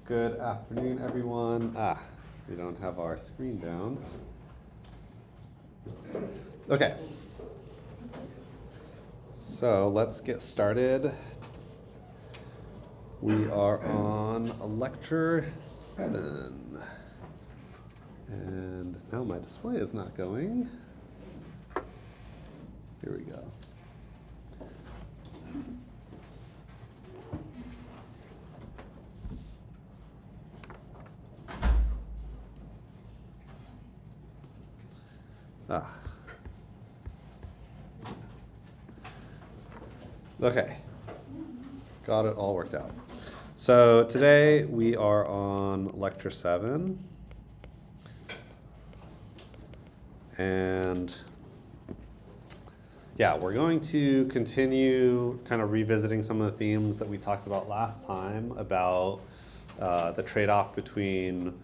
Good afternoon, everyone. We don't have our screen down. Okay. So let's get started. We are on lecture 7. And now my display is not going. Here we go. Okay, got it all worked out. So today we are on lecture 7. And yeah, we're going to continue kind of revisiting some of the themes that we talked about last time about the trade-off between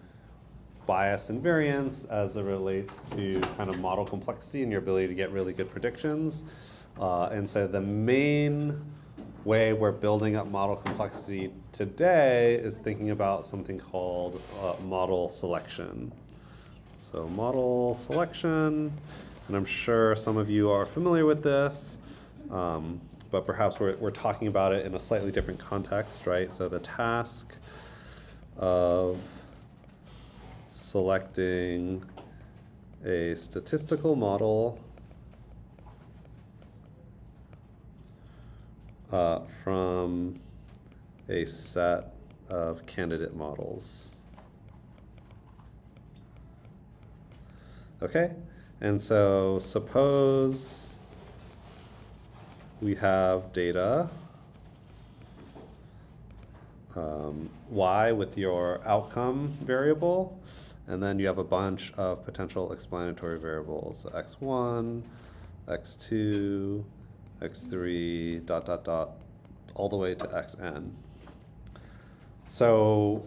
bias and variance as it relates to kind of model complexity and your ability to get really good predictions. And so the main way we're building up model complexity today is thinking about something called model selection. So model selection, and I'm sure some of you are familiar with this, but perhaps we're talking about it in a slightly different context, right? So the task of selecting a statistical model from a set of candidate models. Okay, and so suppose we have data y with your outcome variable, and then you have a bunch of potential explanatory variables, so x1, x2, x3, dot, dot, dot, all the way to xn. So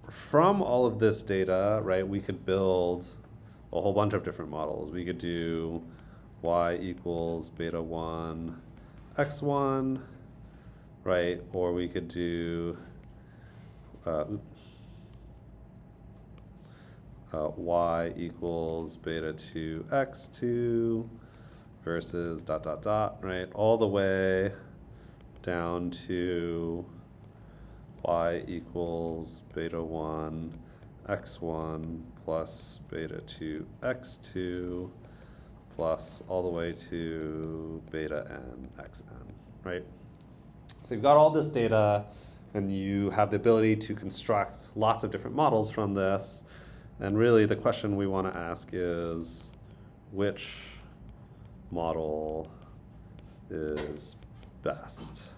from all of this data, right, we could build a whole bunch of different models. We could do y equals beta 1 x1, right? Or we could do y equals beta 2 x2 versus dot, dot, dot, right? All the way down to y equals beta 1 x1 plus beta 2 x2 plus all the way to beta n xn, right? So you've got all this data, and you have the ability to construct lots of different models from this. And really the question we want to ask is, which model is best?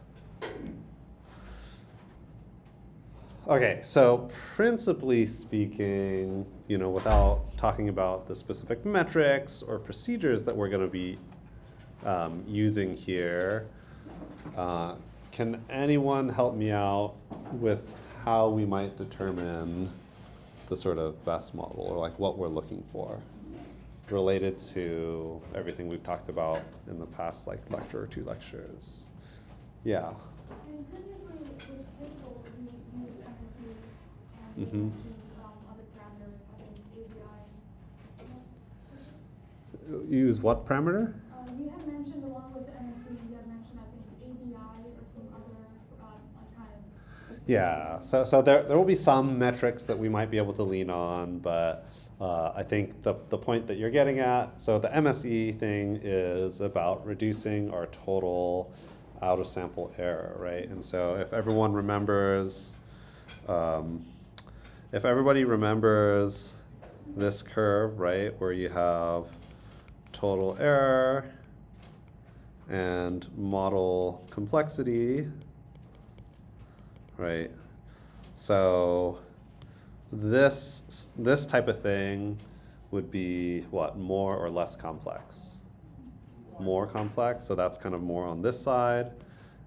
Okay, so principally speaking, without talking about the specific metrics or procedures that we're going to be using here, can anyone help me out with how we might determine the sort of best model, or like what we're looking for related to everything we've talked about in the past lecture or 2 lectures? Yeah. Mm-hmm. Other parameters, I think ABI. Use what parameter? You had mentioned along with the MSC, you had mentioned, I think, ABI or some other kind of. Yeah, so there will be some metrics that we might be able to lean on, but I think the point that you're getting at, so the MSE thing is about reducing our total out-of-sample error, right? And so if everyone remembers, if everybody remembers this curve, right, where you have total error and model complexity, right? So this type of thing would be what, more or less complex? More complex, so that's kind of more on this side.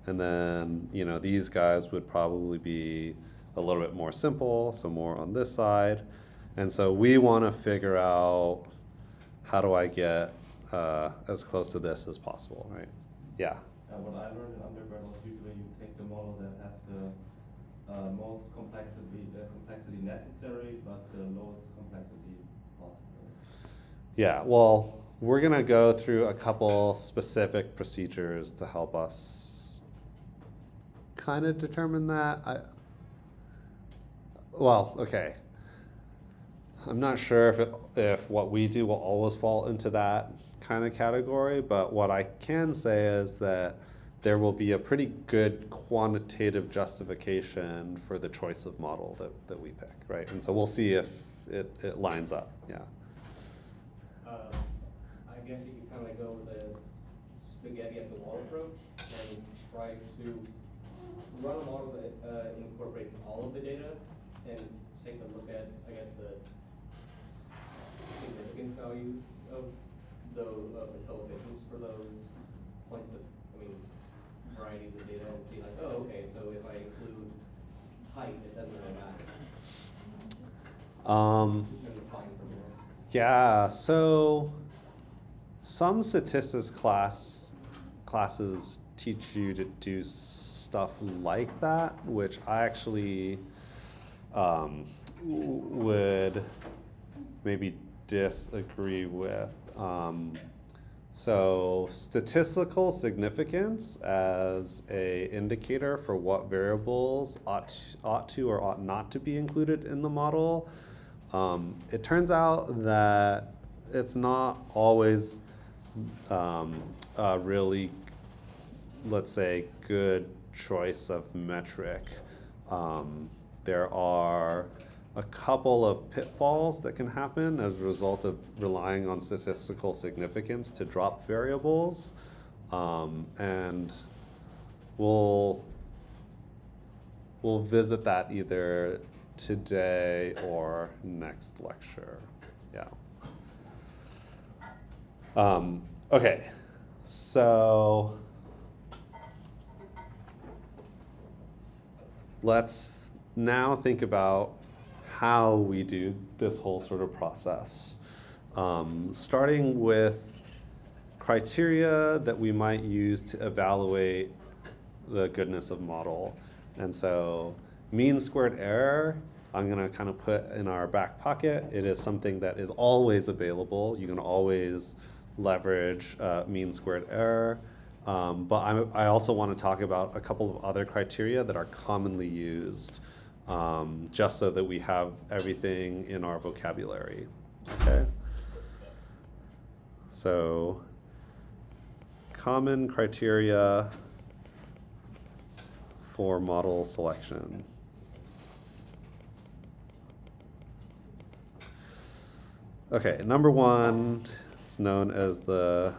And then, these guys would probably be a little bit more simple, so more on this side. And so we want to figure out, how do I get as close to this as possible, right? Yeah. What I learned in undergrad was usually you take the model that has the most complexity complexity necessary, but the lowest complexity possible. Yeah, well, we're going to go through a couple specific procedures to help us kind of determine that. Well, okay. I'm not sure if what we do will always fall into that kind of category, but what I can say is that there will be a pretty good quantitative justification for the choice of model that we pick, right? And so we'll see if it lines up, yeah. I guess you could kind of go with a spaghetti at the wall approach and try to run a model that incorporates all of the data and take a look at, I guess, the significance values of the coefficients for those points of, varieties of data and see like, oh, okay, so if I include height, it doesn't really matter. And define for more. Yeah, so some statistics classes teach you to do stuff like that, which I actually would maybe disagree with. So statistical significance as a indicator for what variables ought to or ought not to be included in the model. It turns out that it's not always a really, let's say, good choice of metric. There are a couple of pitfalls that can happen as a result of relying on statistical significance to drop variables. And we'll visit that either today or next lecture. Yeah. Okay, so let's now think about how we do this whole sort of process. Starting with criteria that we might use to evaluate the goodness of model. And so mean squared error, I'm gonna kind of put in our back pocket. It is something that is always available. You can always leverage mean squared error. But I also want to talk about a couple of other criteria that are commonly used, just so that we have everything in our vocabulary, okay? So, common criteria for model selection. Okay, number one, it's known as the,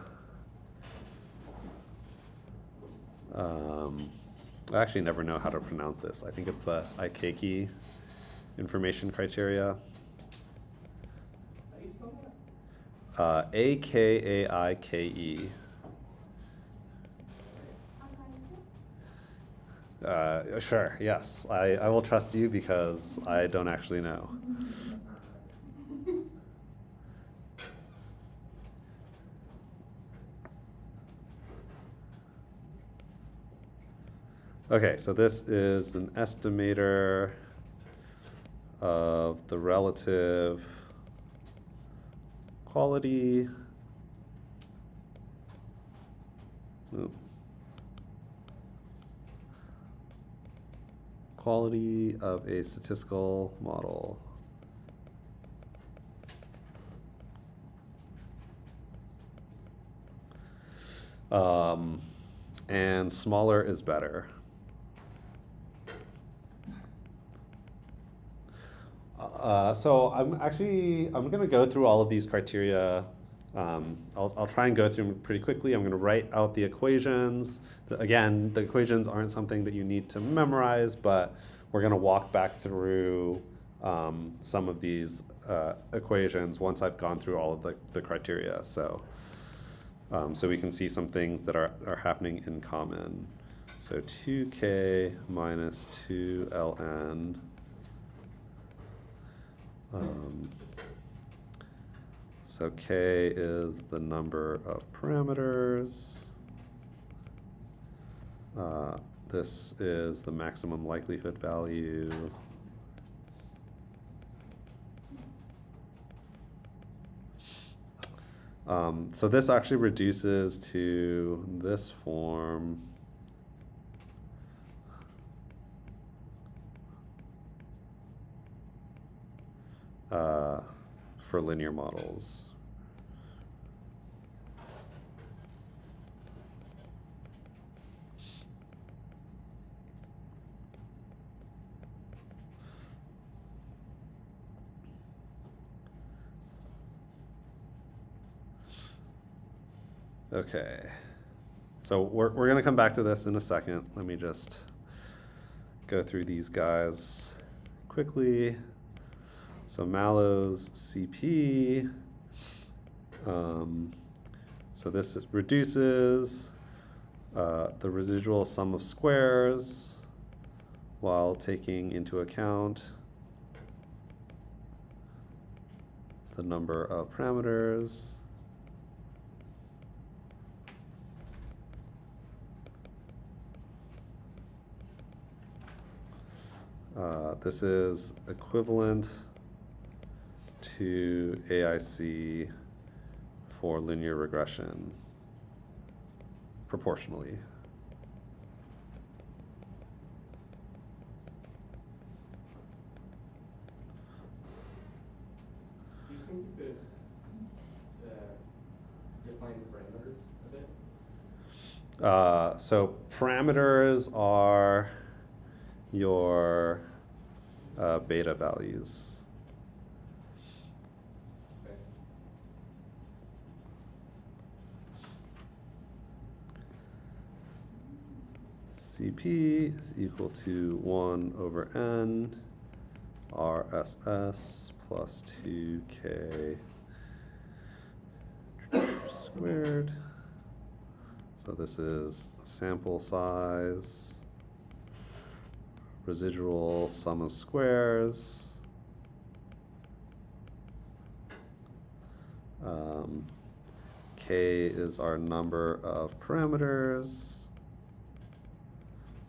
I actually never know how to pronounce this. I think it's the Ikeki information criteria. How do you spell that? Akaike. Sure, yes. I will trust you because I don't actually know. Okay, so this is an estimator of the relative quality. Quality of a statistical model. And smaller is better. So I'm going to go through all of these criteria. I'll try and go through them pretty quickly. I'm going to write out the equations. Again, the equations aren't something that you need to memorize, but we're going to walk back through some of these equations once I've gone through all of the criteria. So we can see some things that are happening in common. So 2k minus 2ln. So k is the number of parameters. This is the maximum likelihood value. So this actually reduces to this form. For linear models. Okay, so we're going to come back to this in a second. Let me just go through these guys quickly. So Mallow's CP. So this reduces the residual sum of squares while taking into account the number of parameters. This is equivalent to AIC for linear regression proportionally. Do you think you could define parameters a bit? So parameters are your beta values. Okay. CP is equal to 1 over n RSS plus 2k squared. So this is sample size, residual sum of squares, k is our number of parameters,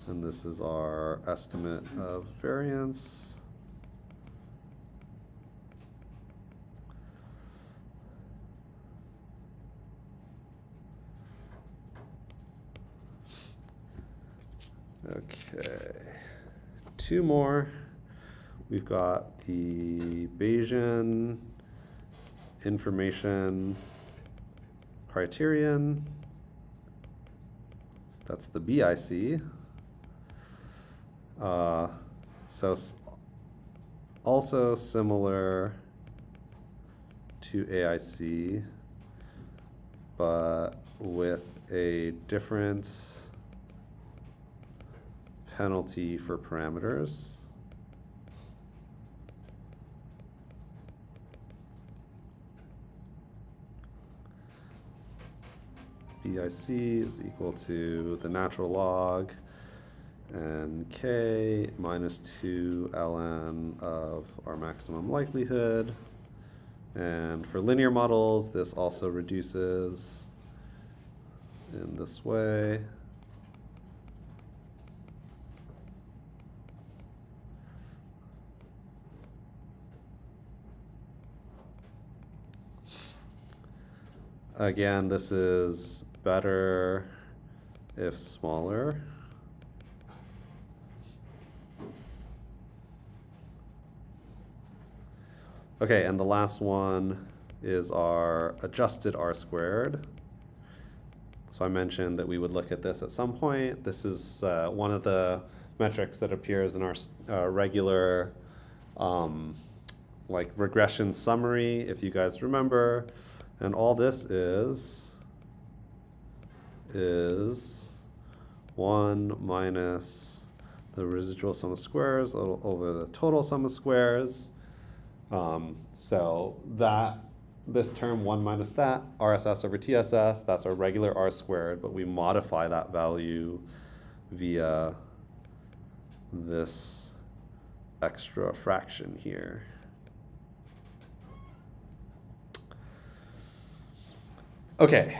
and this is our estimate of variance. Okay, two more. We've got the Bayesian information criterion. That's the BIC. So also similar to AIC, but with a different penalty for parameters. BIC is equal to the natural log and k minus 2 ln of our maximum likelihood. And for linear models, this also reduces in this way. Again, this is better if smaller. Okay, and the last one is our adjusted R squared. So I mentioned that we would look at this at some point. This is one of the metrics that appears in our regular like regression summary, if you guys remember. And all this is 1 minus the residual sum of squares over the total sum of squares. So that this term 1 minus that, RSS over TSS, that's our regular R squared, but we modify that value via this extra fraction here. Okay,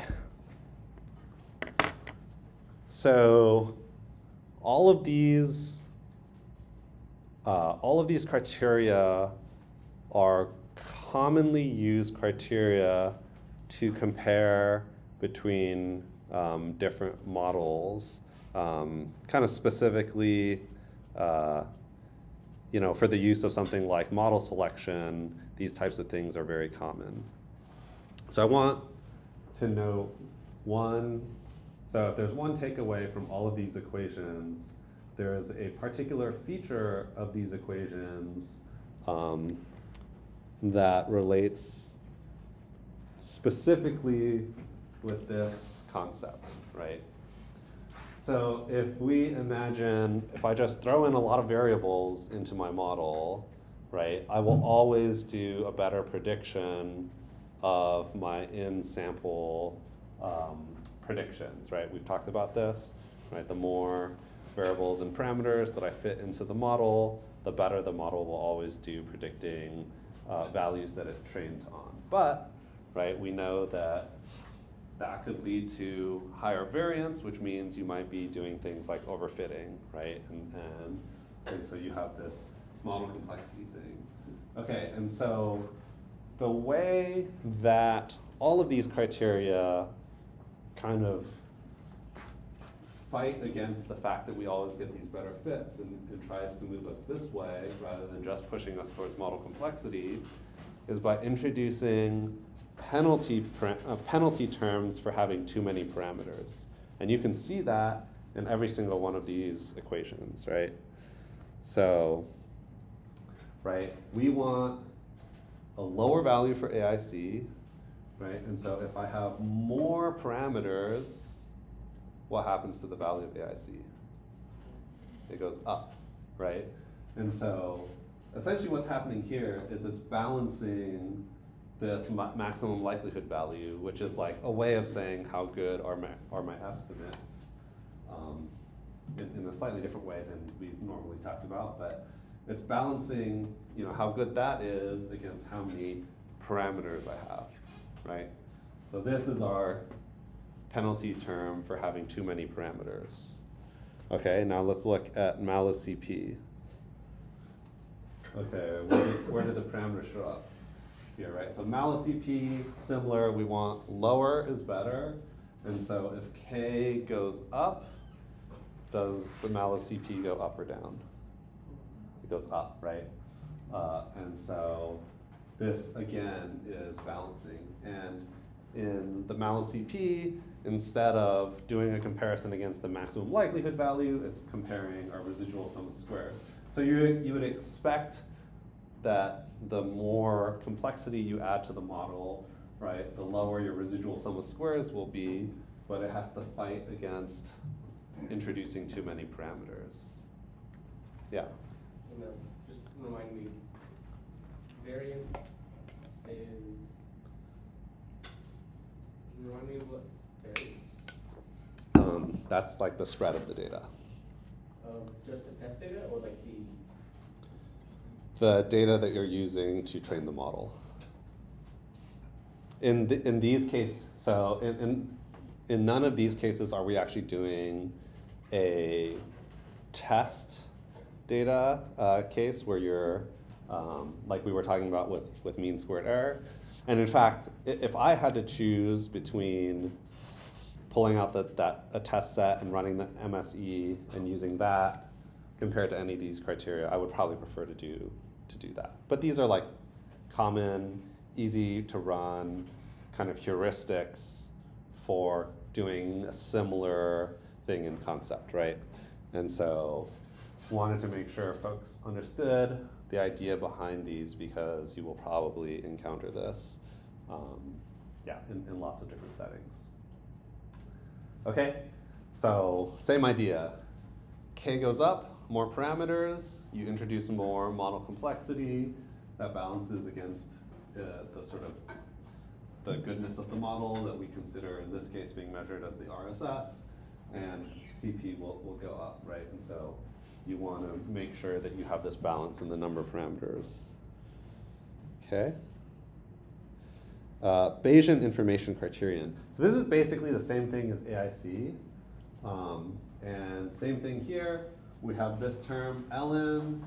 so all of these criteria are commonly used criteria to compare between different models, kind of specifically, for the use of something like model selection, these types of things are very common. So I want to note so if there's one takeaway from all of these equations, there is a particular feature of these equations that relates specifically with this concept, right? So if I just throw in a lot of variables into my model, right, I will always do a better prediction of my in-sample predictions, right? We've talked about this, right? The more variables and parameters that I fit into the model, the better the model will always do predicting values that it trained on. But, right, we know that could lead to higher variance, which means you might be doing things like overfitting, right? And so you have this model complexity thing. Okay, and so the way that all of these criteria kind of fight against the fact that we always get these better fits and tries to move us this way rather than just pushing us towards model complexity is by introducing penalty terms for having too many parameters. And you can see that in every single one of these equations, right? So, right, we want a lower value for AIC, right? And so if I have more parameters, what happens to the value of AIC? It goes up, right? And so essentially what's happening here is it's balancing this maximum likelihood value, which is like a way of saying how good are my estimates in a slightly different way than we've normally talked about, but it's balancing how good that is against how many parameters I have, right? So this is our penalty term for having too many parameters. Okay, now let's look at malloc CP. Okay, where did the parameters show up? Here, right? So malloc CP, similar, we want lower is better. And so if K goes up, does the malloc CP go up or down? It goes up, right? And so this, again, is balancing. And in the malloc CP, instead of doing a comparison against the maximum likelihood value, it's comparing our residual sum of squares. So you would expect that the more complexity you add to the model, right, the lower your residual sum of squares will be, but it has to fight against introducing too many parameters. Yeah? Just remind me, variance is, can you remind me what variance? That's like the spread of the data. Of just the test data or like the data that you're using to train the model. In these cases, so in none of these cases are we actually doing a test data case where you're, like we were talking about with mean squared error. And in fact, if I had to choose between pulling out a test set and running the MSE and using that compared to any of these criteria, I would probably prefer to do that. But these are like common, easy to run kind of heuristics for doing a similar thing in concept, right? And so wanted to make sure folks understood the idea behind these because you will probably encounter this in lots of different settings. Okay, so same idea. K goes up, more parameters, you introduce more model complexity, that balances against the sort of the goodness of the model that we consider in this case being measured as the RSS, and CP will go up, right? And so you want to make sure that you have this balance in the number of parameters. Okay. Bayesian information criterion. So this is basically the same thing as AIC. And same thing here. We have this term, ln,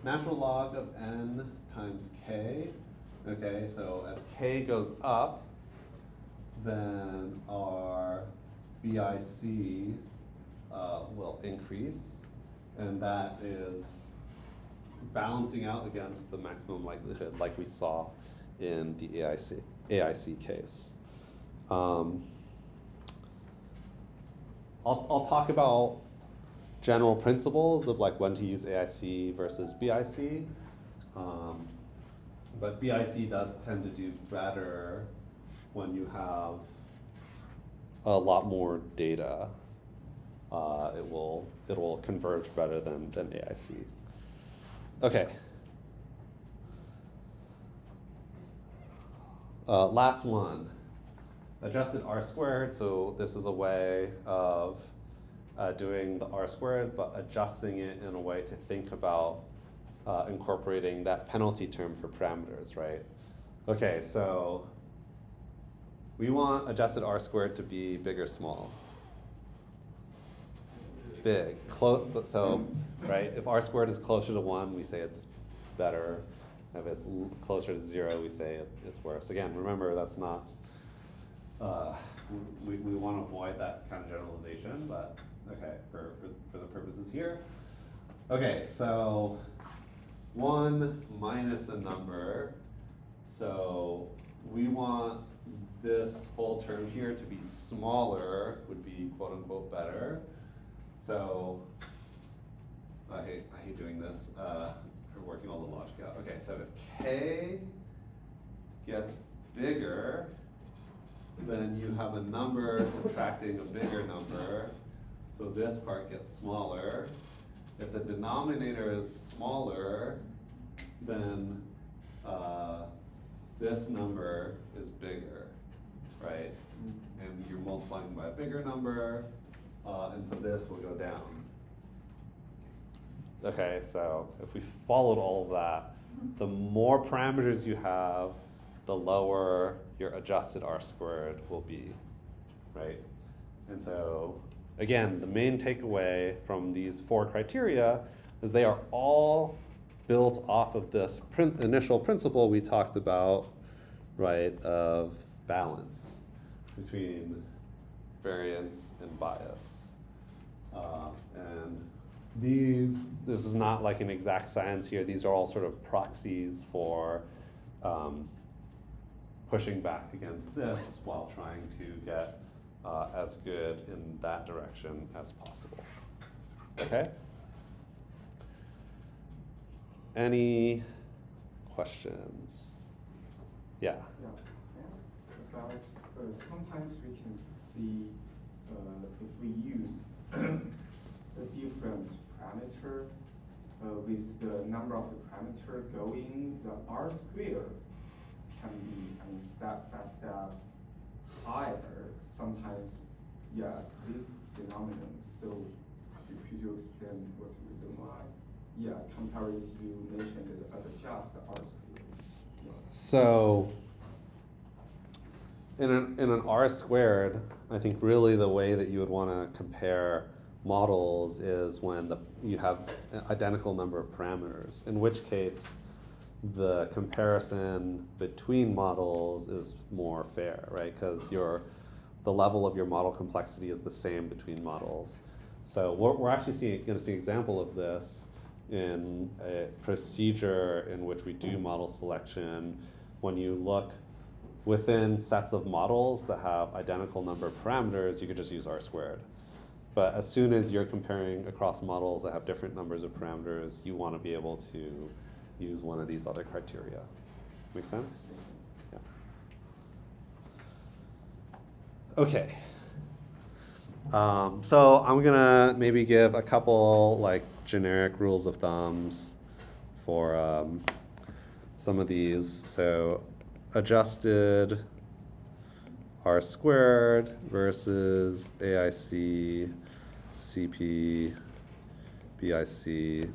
natural log of n times k. Okay, so as k goes up, then our BIC will increase, and that is balancing out against the maximum likelihood like we saw in the AIC case. I'll talk about general principles of like when to use AIC versus BIC. But BIC does tend to do better when you have a lot more data. It will converge better than AIC. Okay. Last one, adjusted R squared. So this is a way of doing the R squared, but adjusting it in a way to think about incorporating that penalty term for parameters, right? Okay, so we want adjusted R squared to be big or small? Big, so, right, if R squared is closer to 1, we say it's better. If it's closer to 0, we say it's worse. Again, remember, that's not, we want to avoid that kind of generalization, but okay, for the purposes here. Okay, so 1 minus a number, so we want this whole term here to be smaller, would be quote unquote better. So, I hate doing this, we're working all the logic out. Okay, so if k gets bigger, then you have a number subtracting a bigger number, so this part gets smaller. If the denominator is smaller, then this number is bigger, right? And you're multiplying by a bigger number, and so this will go down. Okay, so if we followed all of that, the more parameters you have, the lower your adjusted R squared will be, right? And so, again, the main takeaway from these 4 criteria is they are all built off of this initial principle we talked about, right, of balance between variance and bias. And this is not like an exact science here. These are all sort of proxies for pushing back against this while trying to get as good in that direction as possible. Okay? Any questions? Yeah. Yeah. About sometimes we can see if we use a different parameter with the number of the parameter going, the R squared can be step by step higher. Sometimes, yes, this phenomenon. So could you explain what's the reason why? Yes, compared with you mentioned the adjust R squared. Yeah. So in an R squared, I think really the way that you would want to compare models is when you have an identical number of parameters, in which case the comparison between models is more fair, right? Because the level of your model complexity is the same between models. So we're actually going to see an example of this in a procedure in which we do model selection. When you look within sets of models that have identical number of parameters, you could just use R squared. But as soon as you're comparing across models that have different numbers of parameters, you want to be able to use one of these other criteria. Make sense? Yeah. Okay. So I'm gonna maybe give a couple like generic rules of thumbs for some of these. So adjusted R squared versus AIC, CP, BIC.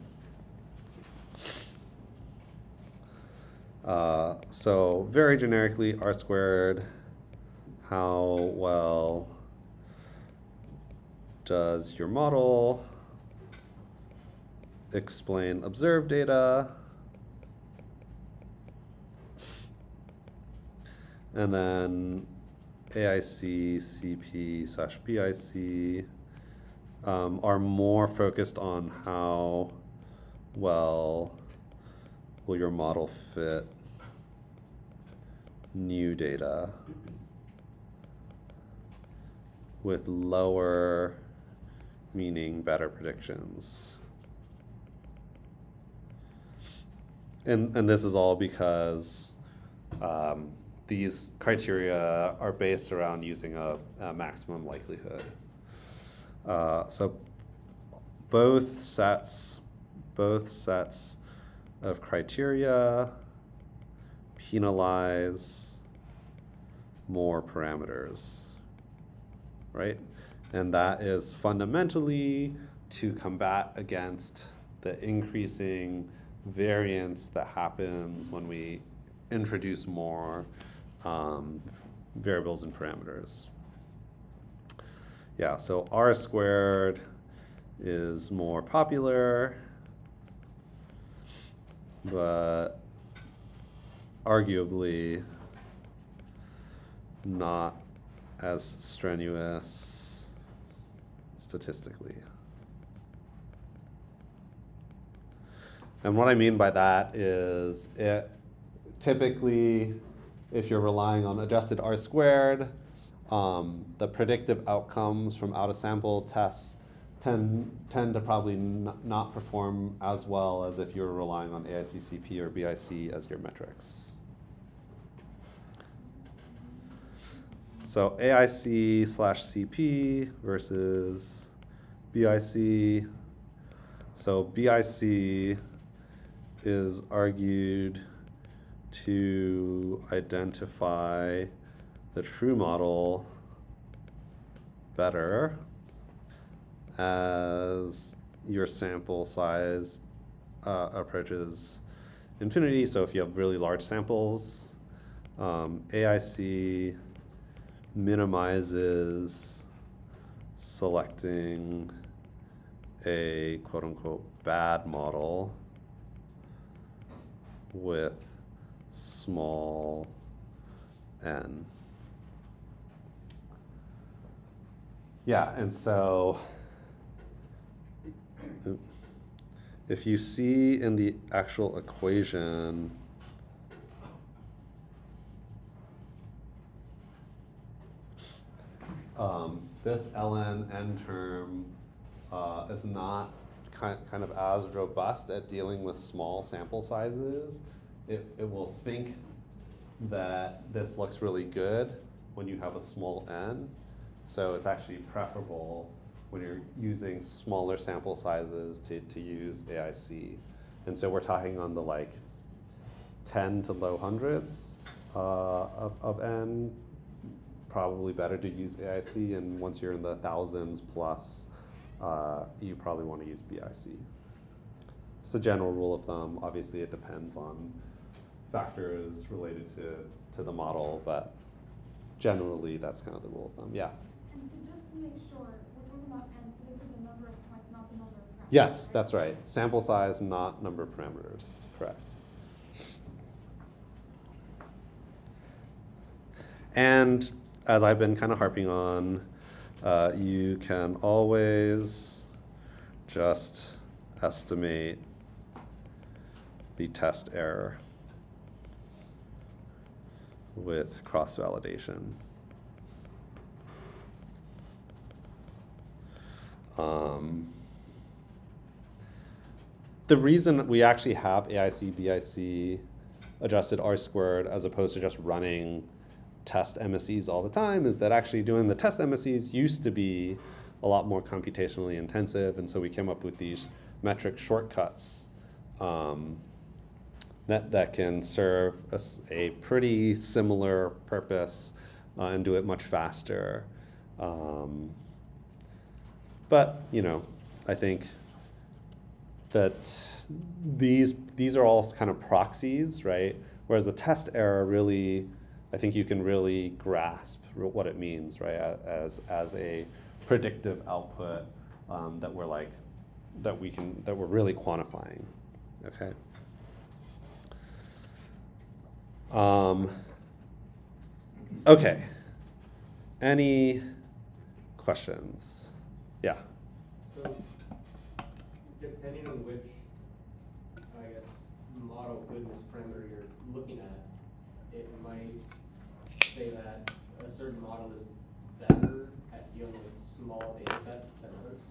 So very generically, R squared, how well does your model explain observed data? And then AIC, CP / BIC are more focused on how well will your model fit new data with lower, meaning better predictions. And this is all because these criteria are based around using a maximum likelihood. So both sets of criteria penalize more parameters, right? And that is fundamentally to combat against the increasing variance that happens when we introduce more variables and parameters. Yeah, so R squared is more popular, but arguably not as strenuous statistically. And what I mean by that is it typically, if you're relying on adjusted R squared, the predictive outcomes from out-of-sample tests tend to probably not perform as well as if you're relying on AIC, CP, or BIC as your metrics. So AIC / CP versus BIC. So BIC is argued to identify the true model better as your sample size approaches infinity. So if you have really large samples, AIC minimizes selecting a quote-unquote bad model with small n. Yeah, and so if you see in the actual equation this ln n term is not kind of as robust at dealing with small sample sizes. It will think that this looks really good when you have a small n. So it's actually preferable when you're using smaller sample sizes to use AIC. And so we're talking on the like 10 to low hundreds of n. Probably better to use AIC, and once you're in the thousands plus, you probably want to use BIC. It's a general rule of thumb. Obviously, it depends on factors related to the model, but generally, that's kind of the rule of thumb. Yeah? And just to make sure, we're talking about n, so this is the number of points, not the number of parameters. Yes, that's right. Sample size, not number of parameters. Correct. And as I've been kind of harping on, you can always just estimate the test error with cross-validation. The reason we actually have AIC, BIC, adjusted R squared, as opposed to just running test MSEs all the time is that actually doing the test MSEs used to be a lot more computationally intensive, and so we came up with these metric shortcuts that can serve a pretty similar purpose and do it much faster. But you know, I think that these are all kind of proxies, right? Whereas the test error really, I think you can really grasp what it means, right? As a predictive output that we're really quantifying. Okay. Okay. Any questions? Yeah. So, depending on which, I guess, model goodness parameter you're looking at, it might say that a certain model is better at dealing with small data sets than others.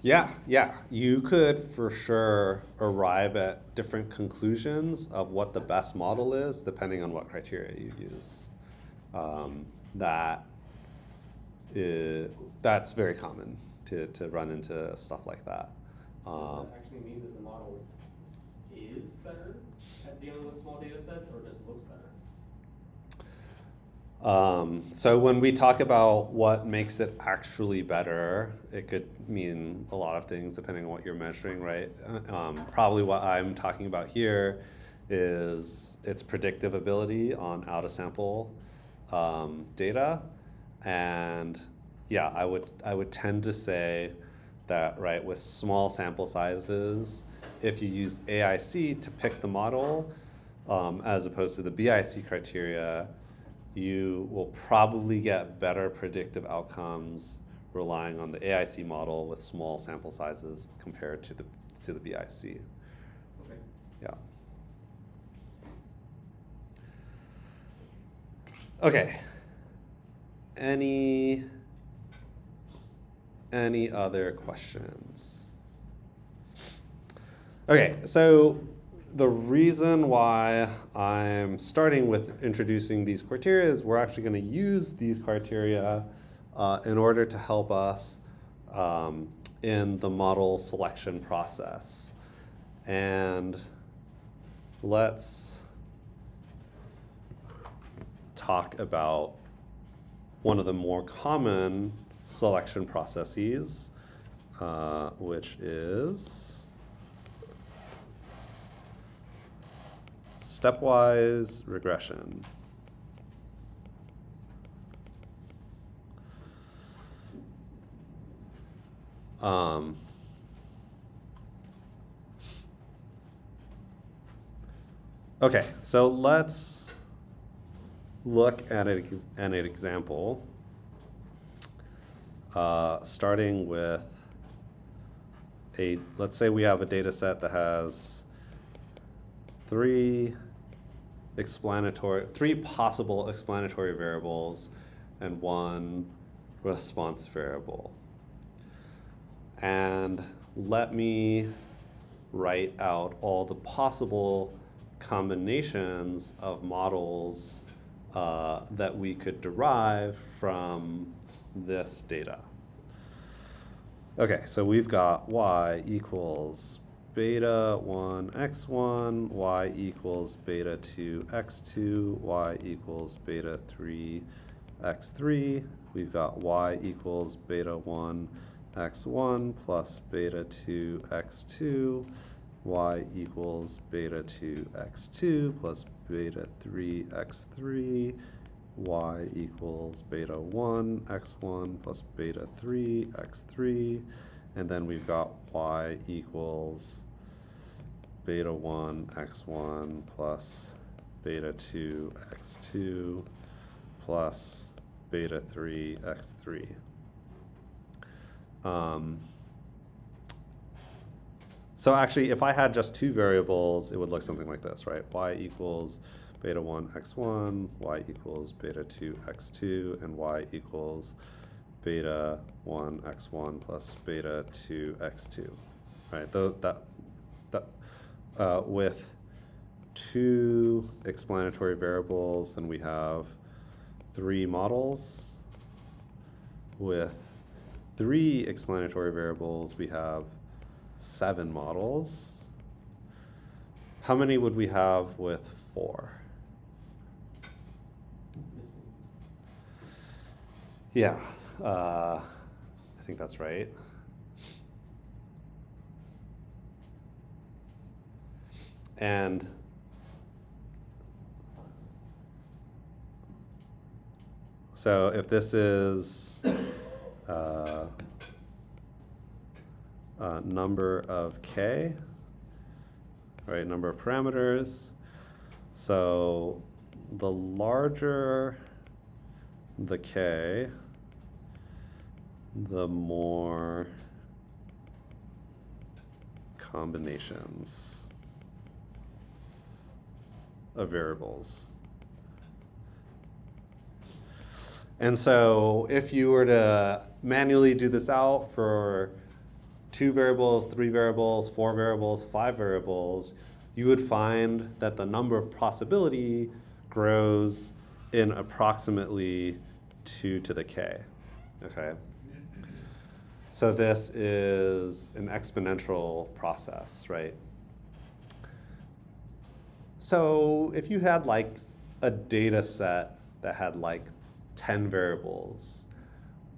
Yeah. You could for sure arrive at different conclusions of what the best model is depending on what criteria you use. That's very common to run into stuff like that. Does that actually mean that the model is better at dealing with small data sets, or just looks better? So when we talk about what makes it actually better, it could mean a lot of things depending on what you're measuring, right? Probably what I'm talking about here is its predictive ability on out-of-sample data. And yeah, I would tend to say that, right, with small sample sizes, if you use AIC to pick the model, as opposed to the BIC criteria, you will probably get better predictive outcomes relying on the AIC model with small sample sizes compared to the BIC. Okay. Yeah. Okay. Any other questions? Okay, so the reason why I'm starting with introducing these criteria is we're actually going to use these criteria in order to help us in the model selection process. And let's talk about one of the more common selection processes, which is stepwise regression. Okay, so let's look at an example, starting with let's say we have a data set that has three possible explanatory variables and one response variable. And let me write out all the possible combinations of models that we could derive from this data. Okay, so we've got y equals beta 1 x1, y equals beta 2 x2, y equals beta 3 x3. We've got y equals beta 1 x1 plus beta 2 x2, y equals beta 2 x2 plus beta 3 x3, y equals beta 1 x1 plus beta 3 x3, and then we've got y equals beta 1 x1 plus beta 2 x2 plus beta 3 x3. So actually, if I had just two variables, it would look something like this, right? Y equals beta 1 x1, y equals beta 2 x2, and y equals beta 1 x1 plus beta 2 x2, right? With two explanatory variables, then we have three models. With three explanatory variables, we have 7 models. How many would we have with 4? Yeah, I think that's right. And so if this is number of k, right, number of parameters, so the larger the k, the more combinations of variables. And so if you were to manually do this out for 2 variables, 3 variables, 4 variables, 5 variables, you would find that the number of possibility grows in approximately 2 to the k, okay? So this is an exponential process, right? So if you had like a data set that had like 10 variables,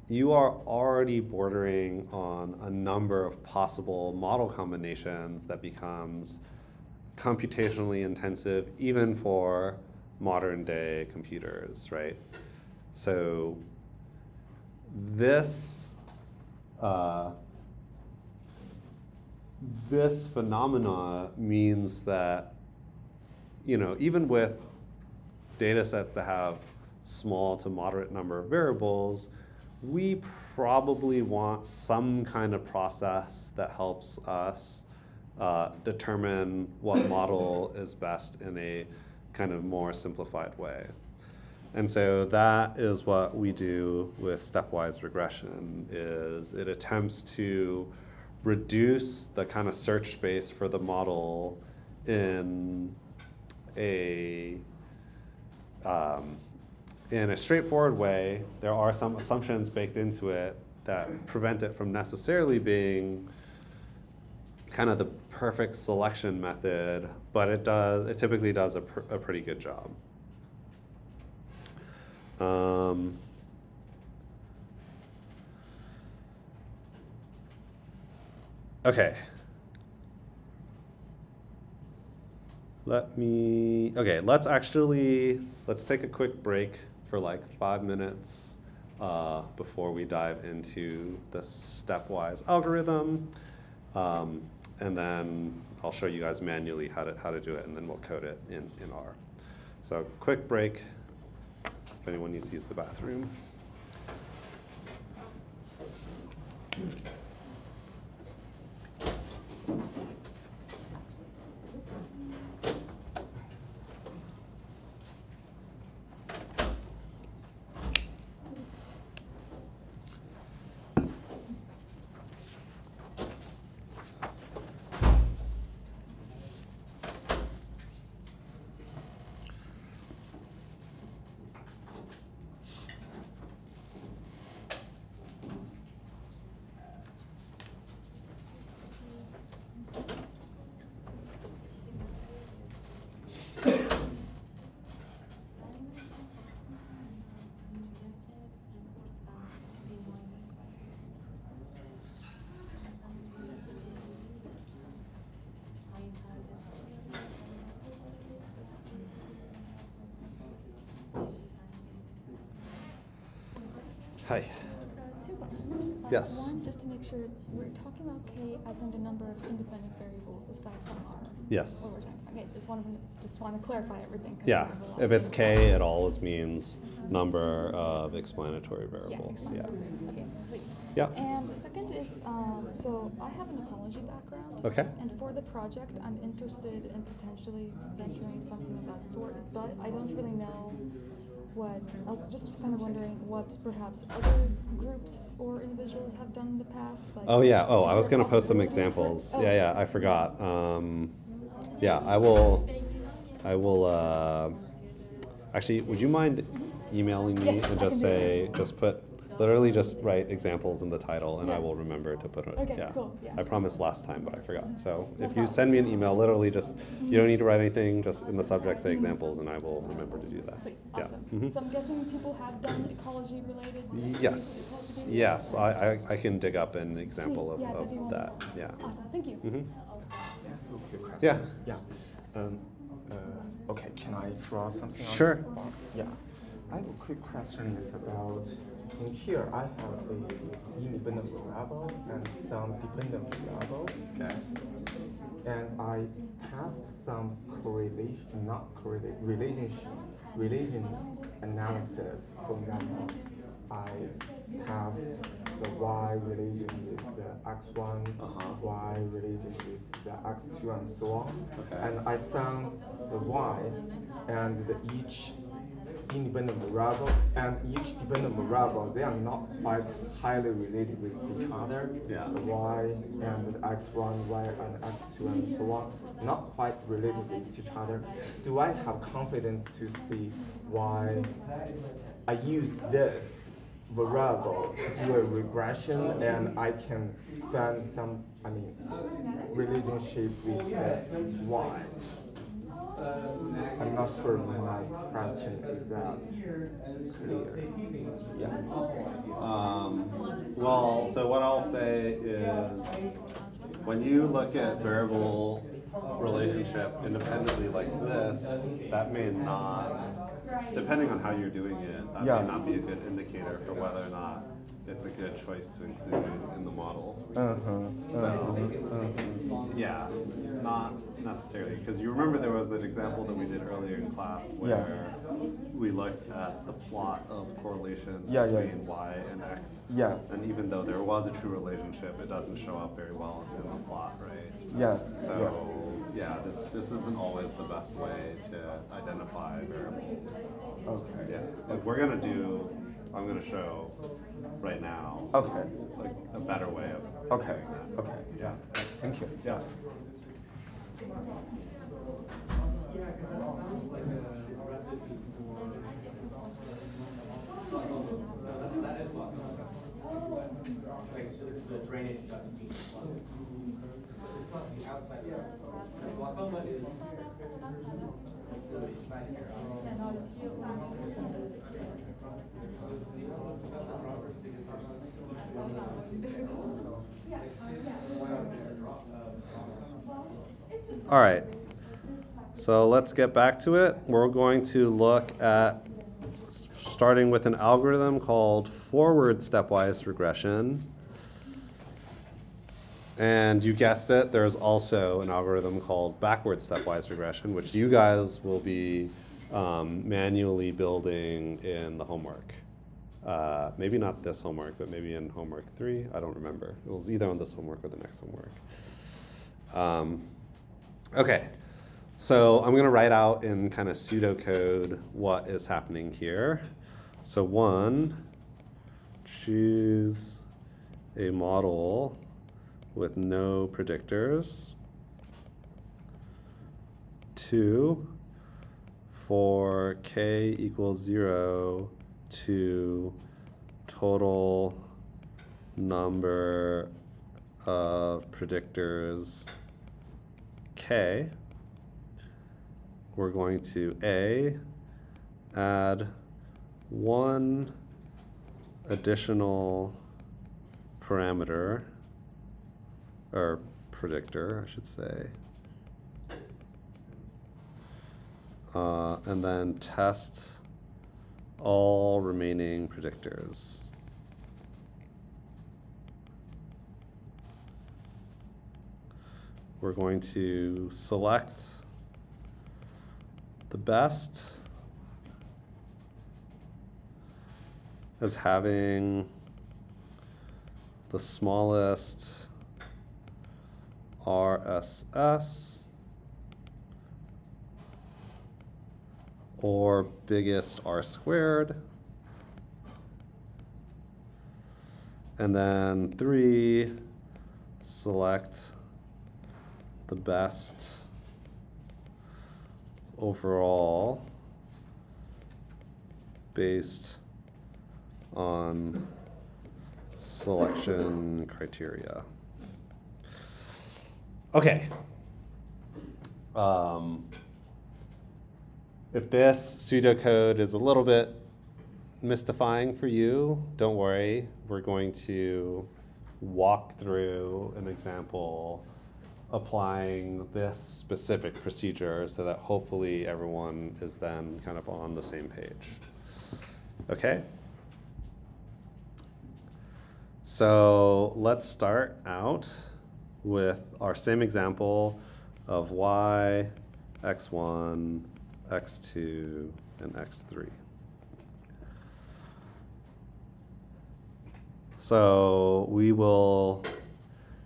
you are already bordering on a number of possible model combinations that becomes computationally intensive even for modern day computers, right? So this this phenomena means that, you know, even with data sets that have small to moderate number of variables, we probably want some kind of process that helps us determine what model is best in a kind of more simplified way. And so that is what we do with stepwise regression, is it attempts to reduce the kind of search space for the model in a straightforward way. There are some assumptions baked into it that prevent it from necessarily being kind of the perfect selection method, but it typically does a pretty good job. Okay. Let's take a quick break for like 5 minutes before we dive into the stepwise algorithm. And then I'll show you guys manually how to do it, and then we'll code it in R. So quick break if anyone needs to use the bathroom. Hi. 2 questions. Yes. One, just to make sure, we're talking about k as in the number of independent variables aside from r. Yes. What we're talking about. Okay, just want to clarify everything. Yeah, if it's k, it always means number of explanatory variables. Yeah. Okay, sweet. Yeah. And the second is, so I have an ecology background. Okay. And for the project, I'm interested in potentially venturing something of that sort, but I don't really know I was just kind of wondering what perhaps other groups or individuals have done in the past. Like, Oh yeah. Oh, is I was there a gonna post some possibility for- examples. Oh. Yeah, I forgot. Yeah, I will. Actually, would you mind emailing me Yes, I and can just do say, literally just write examples in the title, and I Yeah. will remember to put it. Okay, Yeah. cool, yeah. I promised last time, but I forgot. So No if you problem. send me an email, literally just, you don't need to write anything, just in the subject say examples, and I will remember to do that. Sweet, Yeah. awesome. Mhm. So I'm guessing people have done ecology related. Yes, yes, I can dig up an example Sweet, yeah, that'd be of that. wonderful. Yeah. Awesome, thank you. Mhm. So quick question. Yeah. Yeah. Okay, can I draw something on Sure. the board? Yeah. I have a quick question. It's about, in here I have a independent variable and some dependent variable. Okay. and I test some relation analysis. For example, I test the y relation with the x1, y relation with the x2, and so on. Okay. And I found the y and each independent variable and each dependent variable, they are not quite highly related with each other. Yeah. The y and the x1, y and x2, and so on, not quite related with each other. Do I have confidence to see why I use this variable to do a regression and I can find some, relationship with the y? I'm not sure my question is that clear. Yeah. Well, so what I'll say is when you look at variable relationship independently like this, that may not, depending on how you're doing it, that may not be a good indicator for whether or not it's a good choice to include in the model. Yeah, not necessarily, because you remember there was that example that we did earlier in class where we looked at the plot of correlations between y and x. Yeah. And even though there was a true relationship, it doesn't show up very well in the plot, right? Yes. So yeah, this isn't always the best way to identify variables. Okay. Yeah. Like I'm gonna show right now. Okay. Like a better way of. Okay. Okay. Yeah. Thank you. Yeah. The drainage duct being flooded. It's not the outside of the glaucoma is fluid inside here. All right. So let's get back to it. We're going to look at starting with an algorithm called forward stepwise regression. And you guessed it, there's also an algorithm called backward stepwise regression, which you guys will be manually building in the homework. Maybe not this homework, but maybe in homework 3. I don't remember. It was either on this homework or the next homework. Okay, so I'm going to write out in kind of pseudocode what is happening here. So 1, choose a model with no predictors. 2, for k equals 0 to total number of predictors k, we're going to A, add 1 additional parameter, or predictor, I should say. And then test all remaining predictors. We're going to select the best as having the smallest RSS or biggest R squared. And then 3, select the best overall based on selection criteria. Okay. If this pseudocode is a little bit mystifying for you, don't worry. We're going to walk through an example applying this specific procedure so that hopefully everyone is then kind of on the same page. Okay? So let's start out with our same example of y, x1, x2, and x3. So we will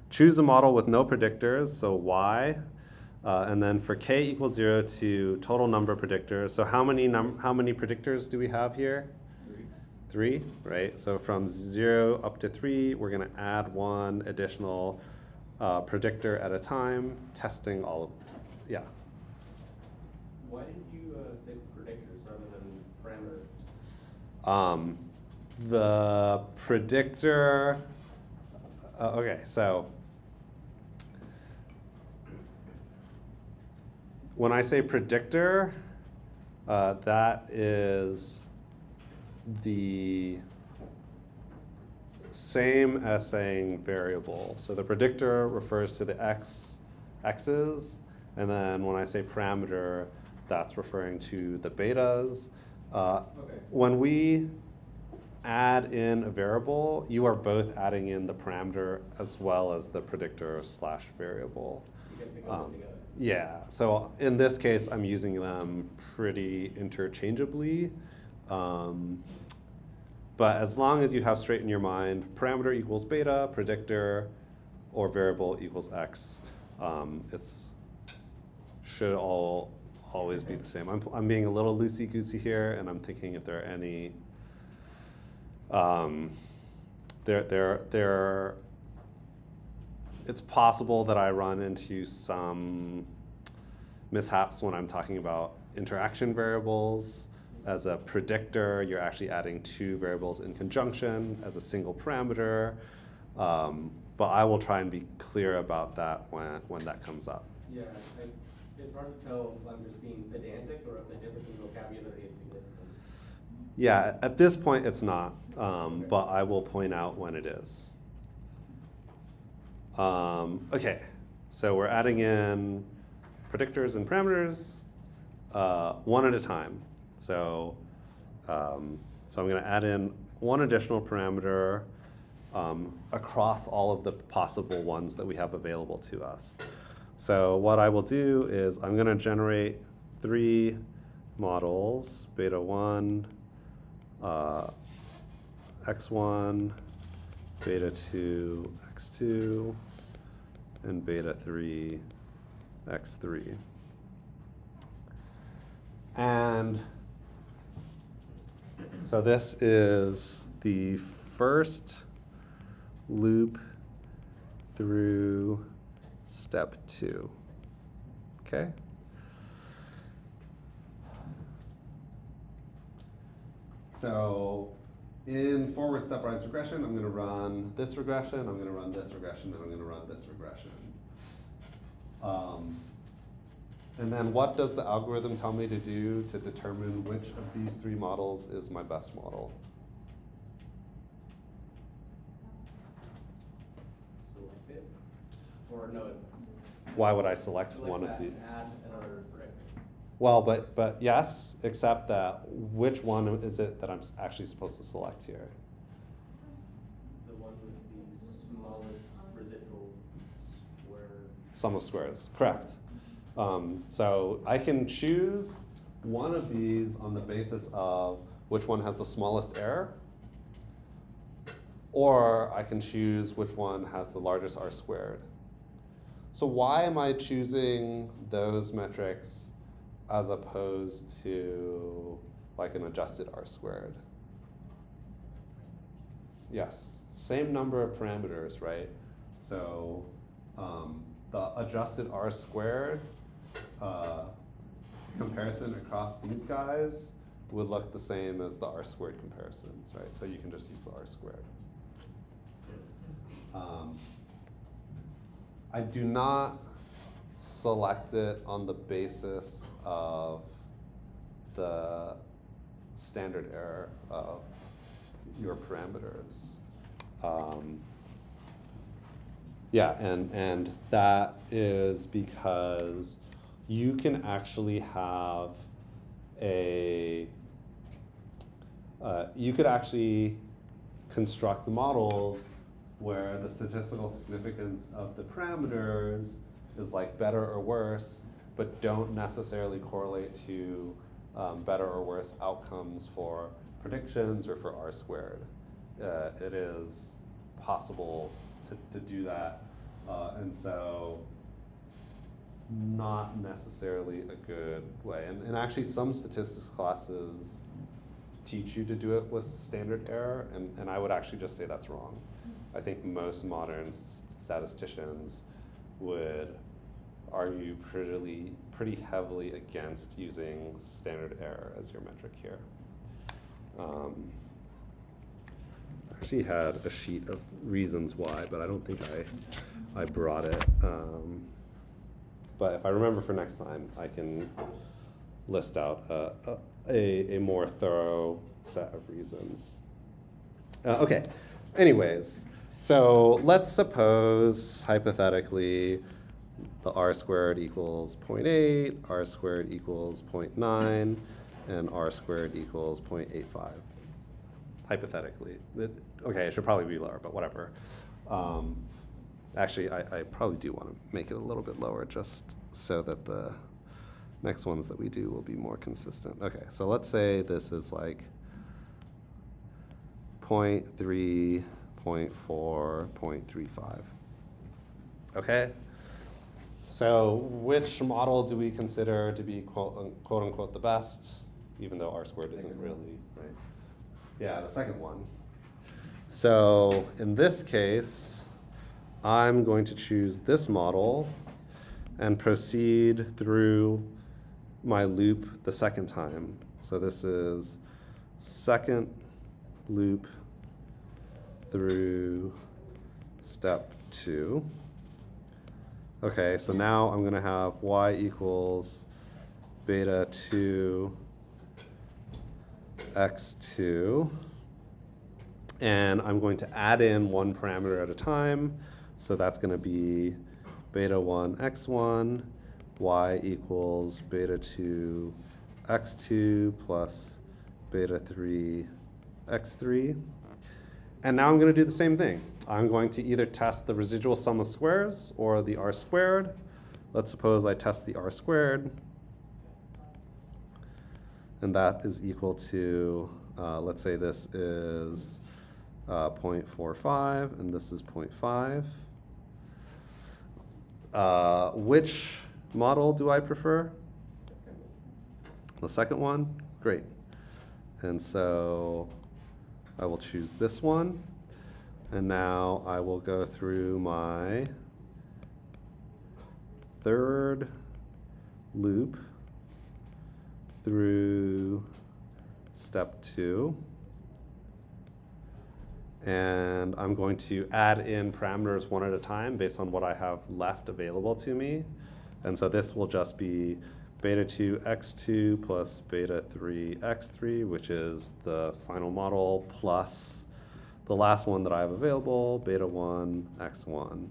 choose a model with no predictors, so y, and then for k equals 0 to total number of predictors. So how many predictors do we have here? 3, right? So from 0 up to 3, we're going to add one additional predictor at a time, testing all of, yeah. Why did you say predictors rather than parameters? The predictor, okay, so when I say predictor, that is the same as saying variable. So the predictor refers to the x's, and then when I say parameter, that's referring to the betas. Okay. When we add in a variable, you are both adding in the parameter as well as the predictor slash variable. Because they go together. Yeah, so in this case, I'm using them pretty interchangeably. But as long as you have straight in your mind, parameter equals beta, predictor, or variable equals x, it's should always be the same. I'm being a little loosey-goosey here, and I'm thinking if there are any, it's possible that I run into some mishaps when I'm talking about interaction variables. As a predictor, you're actually adding two variables in conjunction as a single parameter. But I will try and be clear about that when that comes up. Yeah, it's hard to tell if I'm just being pedantic or if the difference in vocabulary is significant. Yeah, at this point it's not, but I will point out when it is. Okay, so we're adding in predictors and parameters one at a time. So I'm going to add in one additional parameter across all of the possible ones that we have available to us. So what I will do is I'm going to generate 3 models, beta 1, x1, beta 2, x2, and beta 3, x3. And so this is the first loop through step 2, okay? So in forward stepwise regression, I'm going to run this regression, I'm going to run this regression, and I'm going to run this regression. And then what does the algorithm tell me to do to determine which of these 3 models is my best model? Select it. Or no. Why would I select one of these? Add another predictor. Well, but yes, except that which one is it that I'm actually supposed to select here? The one with the smallest residual square. Sum of squares, correct. So I can choose one of these on the basis of which one has the smallest error, or I can choose which one has the largest R squared. So why am I choosing those metrics as opposed to like an adjusted R squared? Yes, same number of parameters, right? So the adjusted R squared comparison across these guys would look the same as the R squared comparisons, right? So you can just use the R squared. I do not select it on the basis of the standard error of your parameters. Yeah, and that is because you can actually have you could actually construct the models where the statistical significance of the parameters is like better or worse, but don't necessarily correlate to better or worse outcomes for predictions or for R squared. It is possible to do that, and so not necessarily a good way. And actually some statistics classes teach you to do it with standard error, and I would actually just say that's wrong. I think most modern statisticians would argue pretty heavily against using standard error as your metric here. I actually had a sheet of reasons why, but I don't think I brought it. But if I remember for next time, I can list out a more thorough set of reasons. Okay, anyways, so let's suppose, hypothetically, the R squared equals 0.8, R squared equals 0.9, and R squared equals 0.85. Hypothetically. Okay, it should probably be lower, but whatever. Actually, I probably do want to make it a little bit lower just so that the next ones that we do will be more consistent. Okay, so let's say this is like 0.3, 0.4, 0.35. Okay? So which model do we consider to be quote unquote the best, even though R squared isn't really, right? Yeah, the second one. So in this case, I'm going to choose this model and proceed through my loop the second time. So this is second loop through step 2. Okay, so now I'm going to have y equals beta 2 x2. And I'm going to add in one parameter at a time. So that's going to be beta 1 x1, y equals beta 2 x2 plus beta 3 x3. And now I'm going to do the same thing. I'm going to either test the residual sum of squares or the R squared. Let's suppose I test the R squared. And that is equal to, let's say this is 0.45 and this is 0.5. Which model do I prefer? The second one? Great. And so I will choose this one. And now I will go through my third loop through step 2. And I'm going to add in parameters one at a time based on what I have left available to me. And so this will just be beta 2 x2 plus beta 3 x3, which is the final model, plus the last one that I have available, beta 1 x1.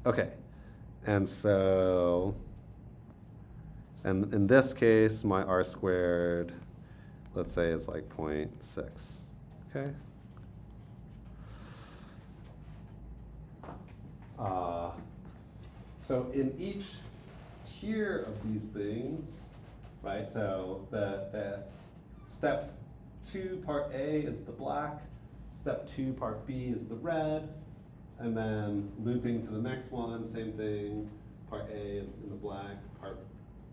Okay, and so, and in this case, my R squared, let's say, is like 0.6, okay? So in each tier of these things, right, so the step 2, part A is the black, step 2, part B is the red, and then looping to the next one, same thing, part A is in the black, part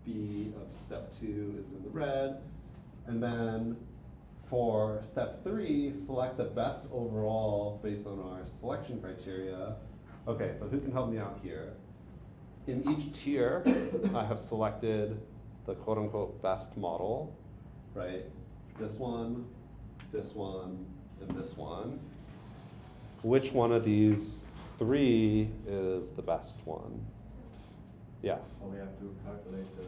B of step 2 is in the red, and then for step 3, select the best overall based on our selection criteria. Okay, so who can help me out here? In each tier, I have selected the quote-unquote best model, right? This one, and this one. Which one of these 3 is the best one? Yeah? Well, we have to calculate the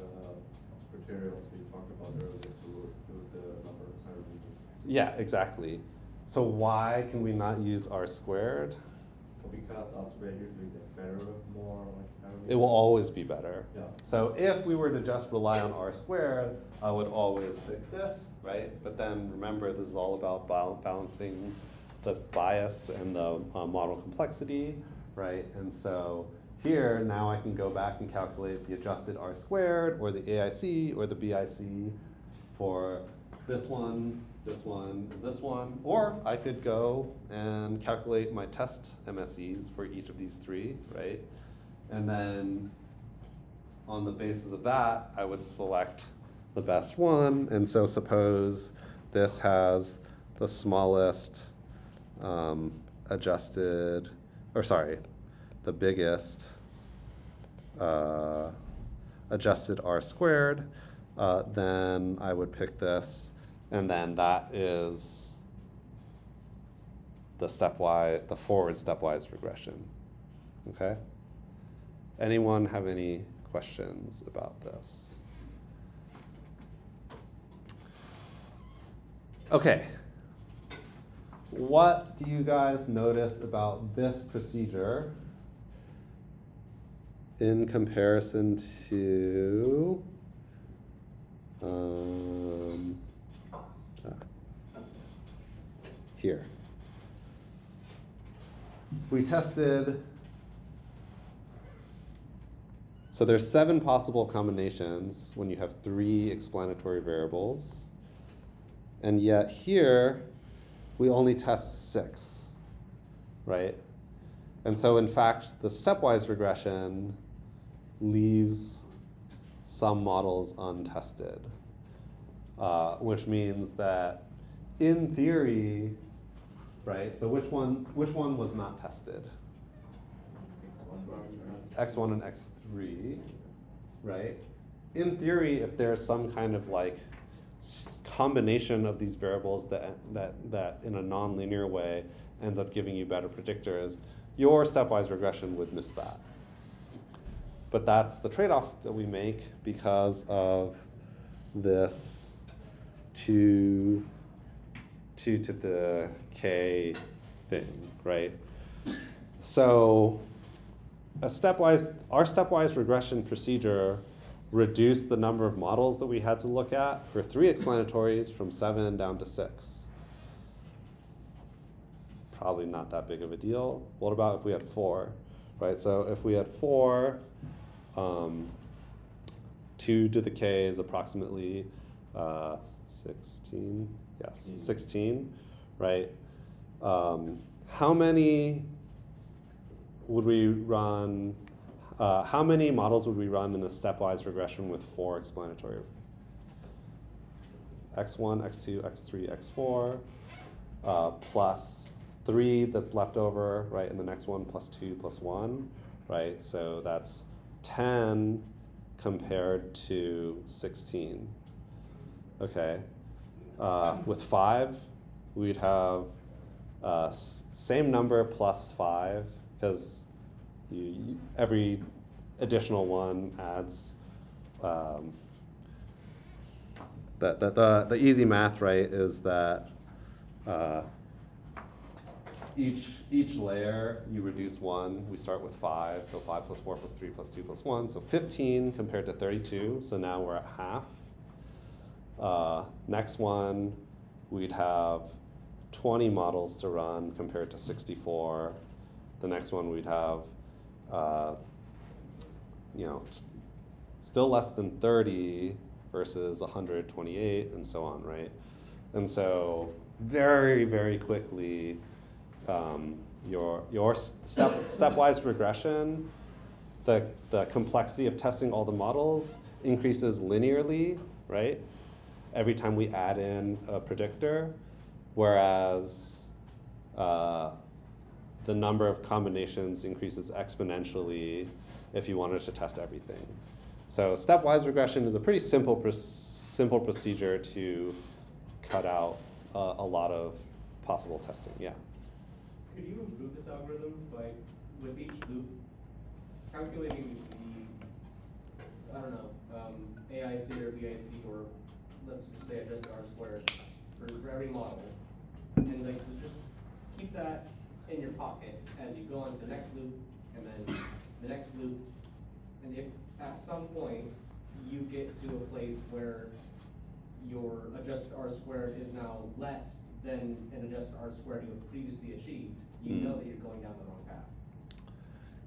criteria we talked about earlier to do the number of parameters. Yeah, exactly. So why can we not use R squared? Because R squared usually gets better, more like parameters. It will always be better. Yeah. So if we were to just rely on R squared, I would always pick this, right? But then remember, this is all about balancing the bias and the model complexity, right? And so here, now I can go back and calculate the adjusted R squared, or the AIC, or the BIC for this one, and this one. Or I could go and calculate my test MSEs for each of these three, right? And then on the basis of that, I would select the best one. And so suppose this has the smallest adjusted, or sorry, the biggest adjusted R squared, then I would pick this, and then that is the forward stepwise regression. Okay? Anyone have any questions about this? Okay. What do you guys notice about this procedure in comparison to here? We tested, so there's 7 possible combinations when you have 3 explanatory variables, and yet here we only test 6, right? And so in fact, the stepwise regression leaves some models untested, which means that in theory, right, so which one was not tested? X1 and X3, right? In theory, if there's some kind of like combination of these variables that in a nonlinear way ends up giving you better predictors, your stepwise regression would miss that. But that's the trade-off that we make because of this 2 to the k thing, right? So our stepwise regression procedure reduced the number of models that we had to look at for 3 explanatories from 7 down to 6. Probably not that big of a deal. What about if we had 4, right? So if we had 4, 2 to the k is approximately 16, yes, 16, right? How many would we run, how many models would we run in a stepwise regression with 4 explanatory? X1, X2, X3, X4, plus 3 that's left over, right, and the next one plus 2 plus 1, right? So that's 10 compared to 16. Okay. With 5, we'd have same number plus 5, because every additional one adds. The easy math, right, is that each layer you reduce 1. We start with 5, so 5 plus 4 plus 3 plus 2 plus 1, so 15 compared to 32. So now we're at half. Next one, we'd have 20 models to run compared to 64. The next one we'd have, still less than 30 versus 128, and so on, right? And so very, very quickly, your stepwise regression, the complexity of testing all the models increases linearly, right? Every time we add in a predictor, whereas the number of combinations increases exponentially if you wanted to test everything. So stepwise regression is a pretty simple procedure to cut out a lot of possible testing. Yeah. Could you improve this algorithm by, with each loop, calculating the, I don't know, AIC or BIC, or let's just say adjusted R squared for every model, and like just keep that in your pocket as you go on to the next loop, and then the next loop, and if at some point you get to a place where your adjusted R squared is now less than an adjusted R squared you have previously achieved, you know that you're going down the wrong path.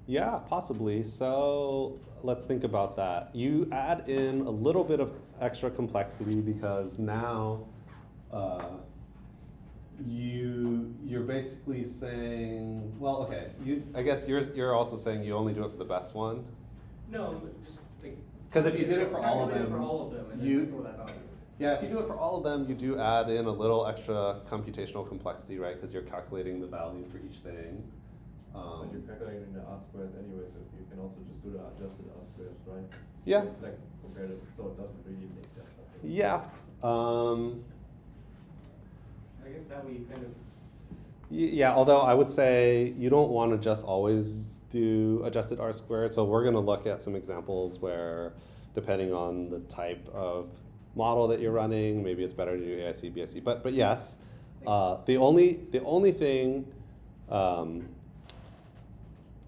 Yeah, possibly. So let's think about that. You add in a little bit of extra complexity because now you're basically saying, well, okay, I guess you're also saying you only do it for the best one. No, just like, Because if you did it for all of calculate them, it for all of them, and you- then store that value. Yeah, if you do it for all of them, you do add in a little extra computational complexity, right? Because you're calculating the value for each thing. But you're calculating the R squares anyway, so you can also just do the adjusted R squares, right? Yeah. Like compared it, so it doesn't really make that much. Yeah. I guess that way you kind of. Yeah, although I would say you don't want to just always do adjusted R squared. So we're going to look at some examples where, depending on the type of model that you're running, maybe it's better to do AIC, BIC. But yes, the only thing, I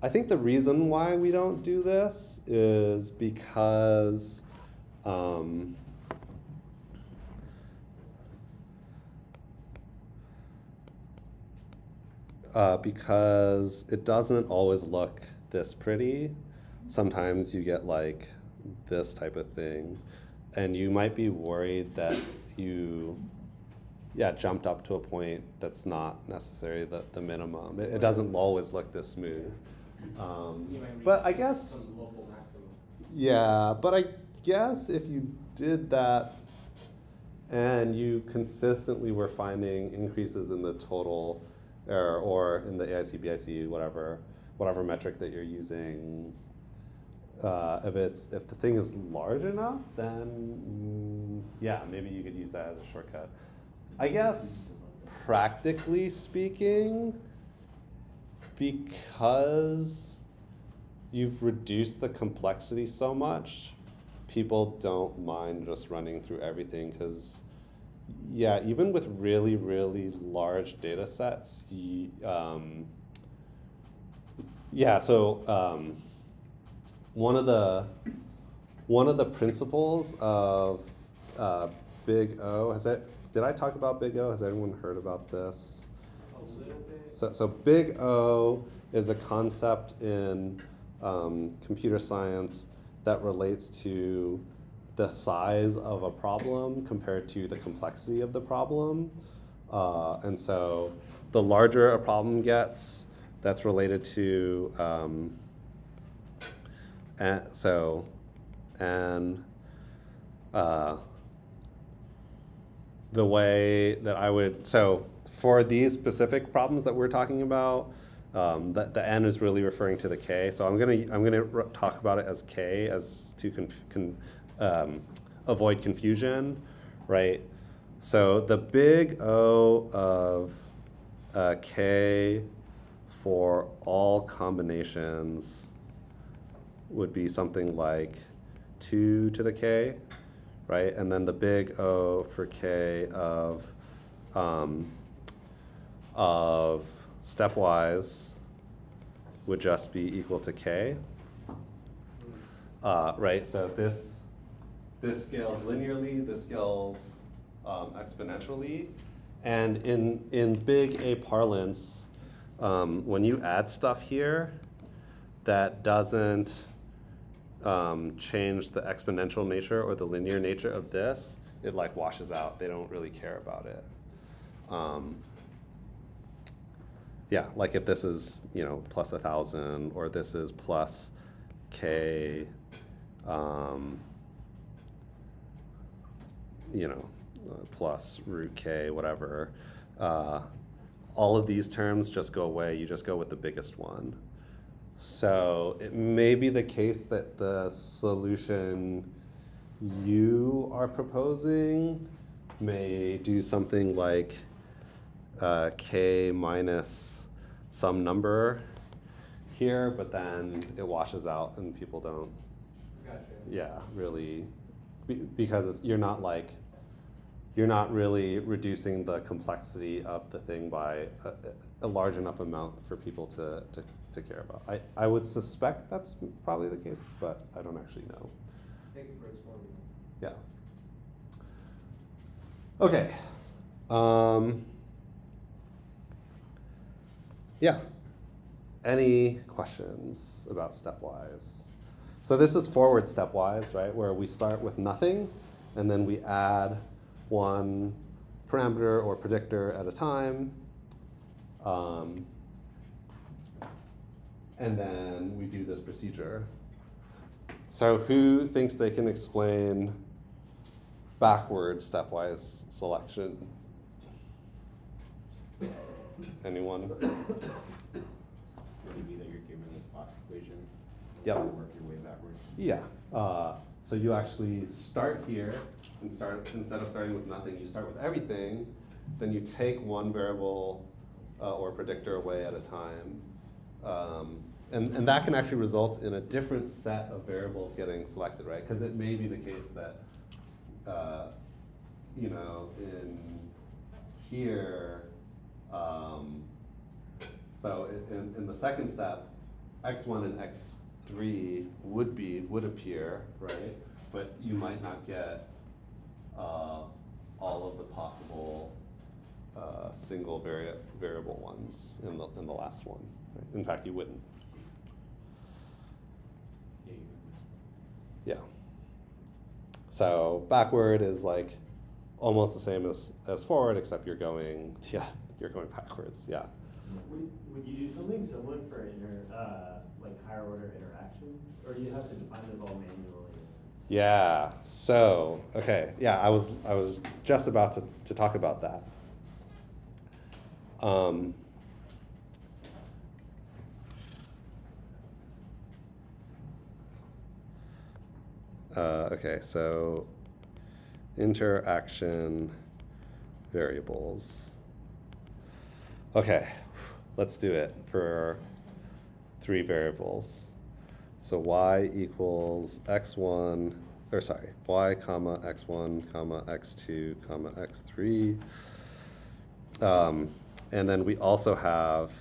think the reason why we don't do this is because because it doesn't always look this pretty. Sometimes you get like this type of thing, and you might be worried that you, jumped up to a point that's not necessarily the minimum. It doesn't always look this smooth. But I guess, Some local maximum. yeah, but I guess if you did that and you consistently were finding increases in the total error or in the AIC, BIC, whatever metric that you're using, if the thing is large enough, then yeah, maybe you could use that as a shortcut. I guess practically speaking, because you've reduced the complexity so much, people don't mind just running through everything because, yeah, even with really, really large data sets, one of the principles of Big O, did I talk about Big O? Has anyone heard about this? A little bit. So Big O is a concept in computer science that relates to the size of a problem compared to the complexity of the problem. And so the larger a problem gets, that's related to, the way that I would, so for these specific problems that we're talking about, the n is really referring to the k. So I'm gonna talk about it as k as to avoid confusion, right? So the big O of k for all combinations would be something like 2 to the k, right? And then the big O for k of stepwise would just be equal to k, right? So this scales linearly, this scales exponentially, and in big A parlance, when you add stuff here that doesn't change the exponential nature or the linear nature of this, it like washes out. They don't really care about it. Yeah, like if this is, plus 1,000, or this is plus k, plus root k, whatever. All of these terms just go away. You just go with the biggest one. So it may be the case that the solution you are proposing may do something like k minus some number here, but then it washes out and people don't, Gotcha. really, because you're not really reducing the complexity of the thing by a large enough amount for people to care about. I would suspect that's probably the case, but I don't actually know. Thank you for explaining. Yeah. Okay. Yeah. Any questions about stepwise? So this is forward stepwise, right, where we start with nothing, and then we add one parameter or predictor at a time. And then we do this procedure. So who thinks they can explain backward stepwise selection? Anyone? Would it be that you're given this last equation? Yep. And work your way backwards? Yeah. So you actually start here and instead of starting with nothing, you start with everything. Then you take one variable or predictor away at a time. And that can actually result in a different set of variables getting selected, right? Because it may be the case that, you know, in here, so in the second step, x1 and x3 would appear, right? But you might not get all of the possible single variable ones in the last one. Right? In fact, you wouldn't. Yeah. So backward is like almost the same as forward, except you're going backwards. Yeah. Would you do something similar for like higher order interactions, or do you have to define those all manually? Yeah. So okay. Yeah, I was just about to talk about that. Okay, so interaction variables. Okay, let's do it for 3 variables. So y equals x1, or sorry, y comma x1 comma x2 comma x3. And then we also have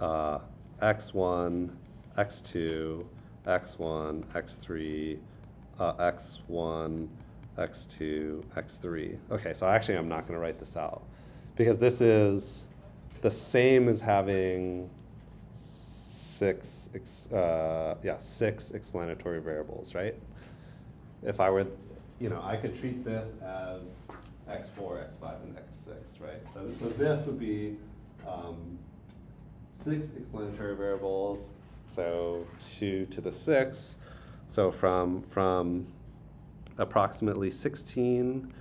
x1, x2, x1, x3, x1, x2, x3. Okay, so actually I'm not going to write this out because this is the same as having 6 explanatory variables, right? If I were, I could treat this as x4, x5, and x6, right? So this would be 6 explanatory variables. So 2 to the 6. So from approximately 16,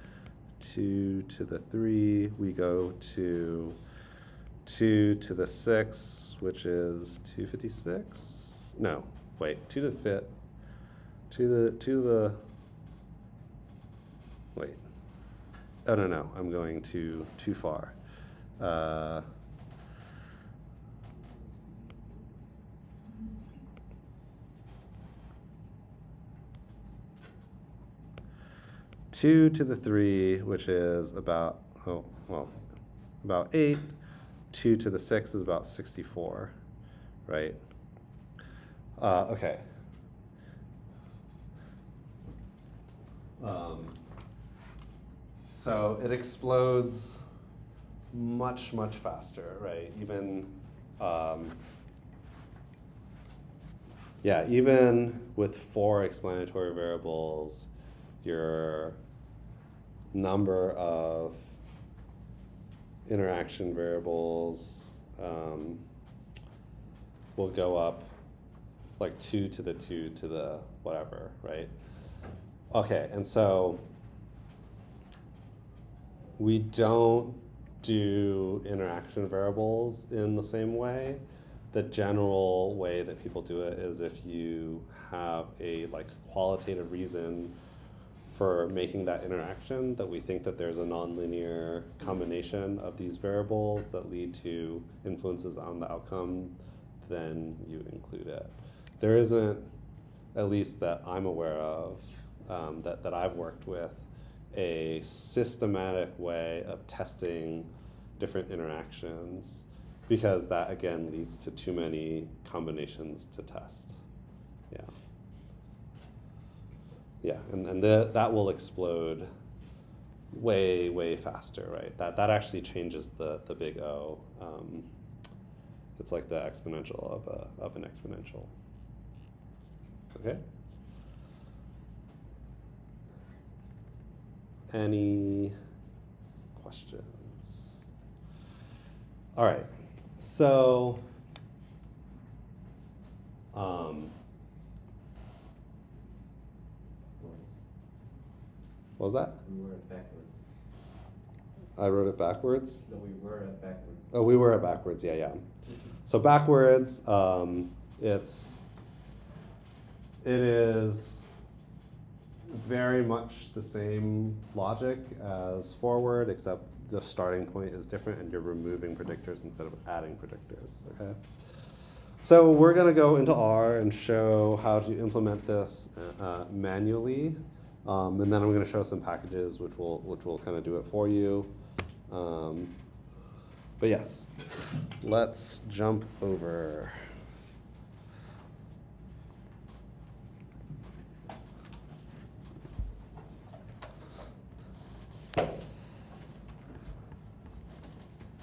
2 to the 3, we go to 2 to the 6, which is 256. No, wait, 2 to the 5th. Wait. Oh, no, I'm going too far. 2 to the 3, which is about 8. 2 to the 6 is about 64, right? Okay. So it explodes much faster, right? Even even with 4 explanatory variables, your number of interaction variables will go up like 2 to the 2 to the whatever, right? Okay, and so we don't do interaction variables in the same way. The general way that people do it is if you have a qualitative reason for making that interaction, that we think that there's a nonlinear combination of these variables that lead to influences on the outcome, then you would include it. There isn't, at least that I'm aware of, that I've worked with, a systematic way of testing different interactions, because that again leads to too many combinations to test. Yeah, and that will explode way faster, right? That actually changes the big O. It's like the exponential of an exponential. Okay? Any questions? All right, so what was that? We were at backwards. I wrote it backwards. So we were at backwards. Oh, we were at backwards. Yeah, yeah. So backwards, it is very much the same logic as forward, except the starting point is different, and you're removing predictors instead of adding predictors. Okay. So we're going to go into R and show how to implement this manually, and then I'm going to show some packages which will kind of do it for you. But yes, let's jump over.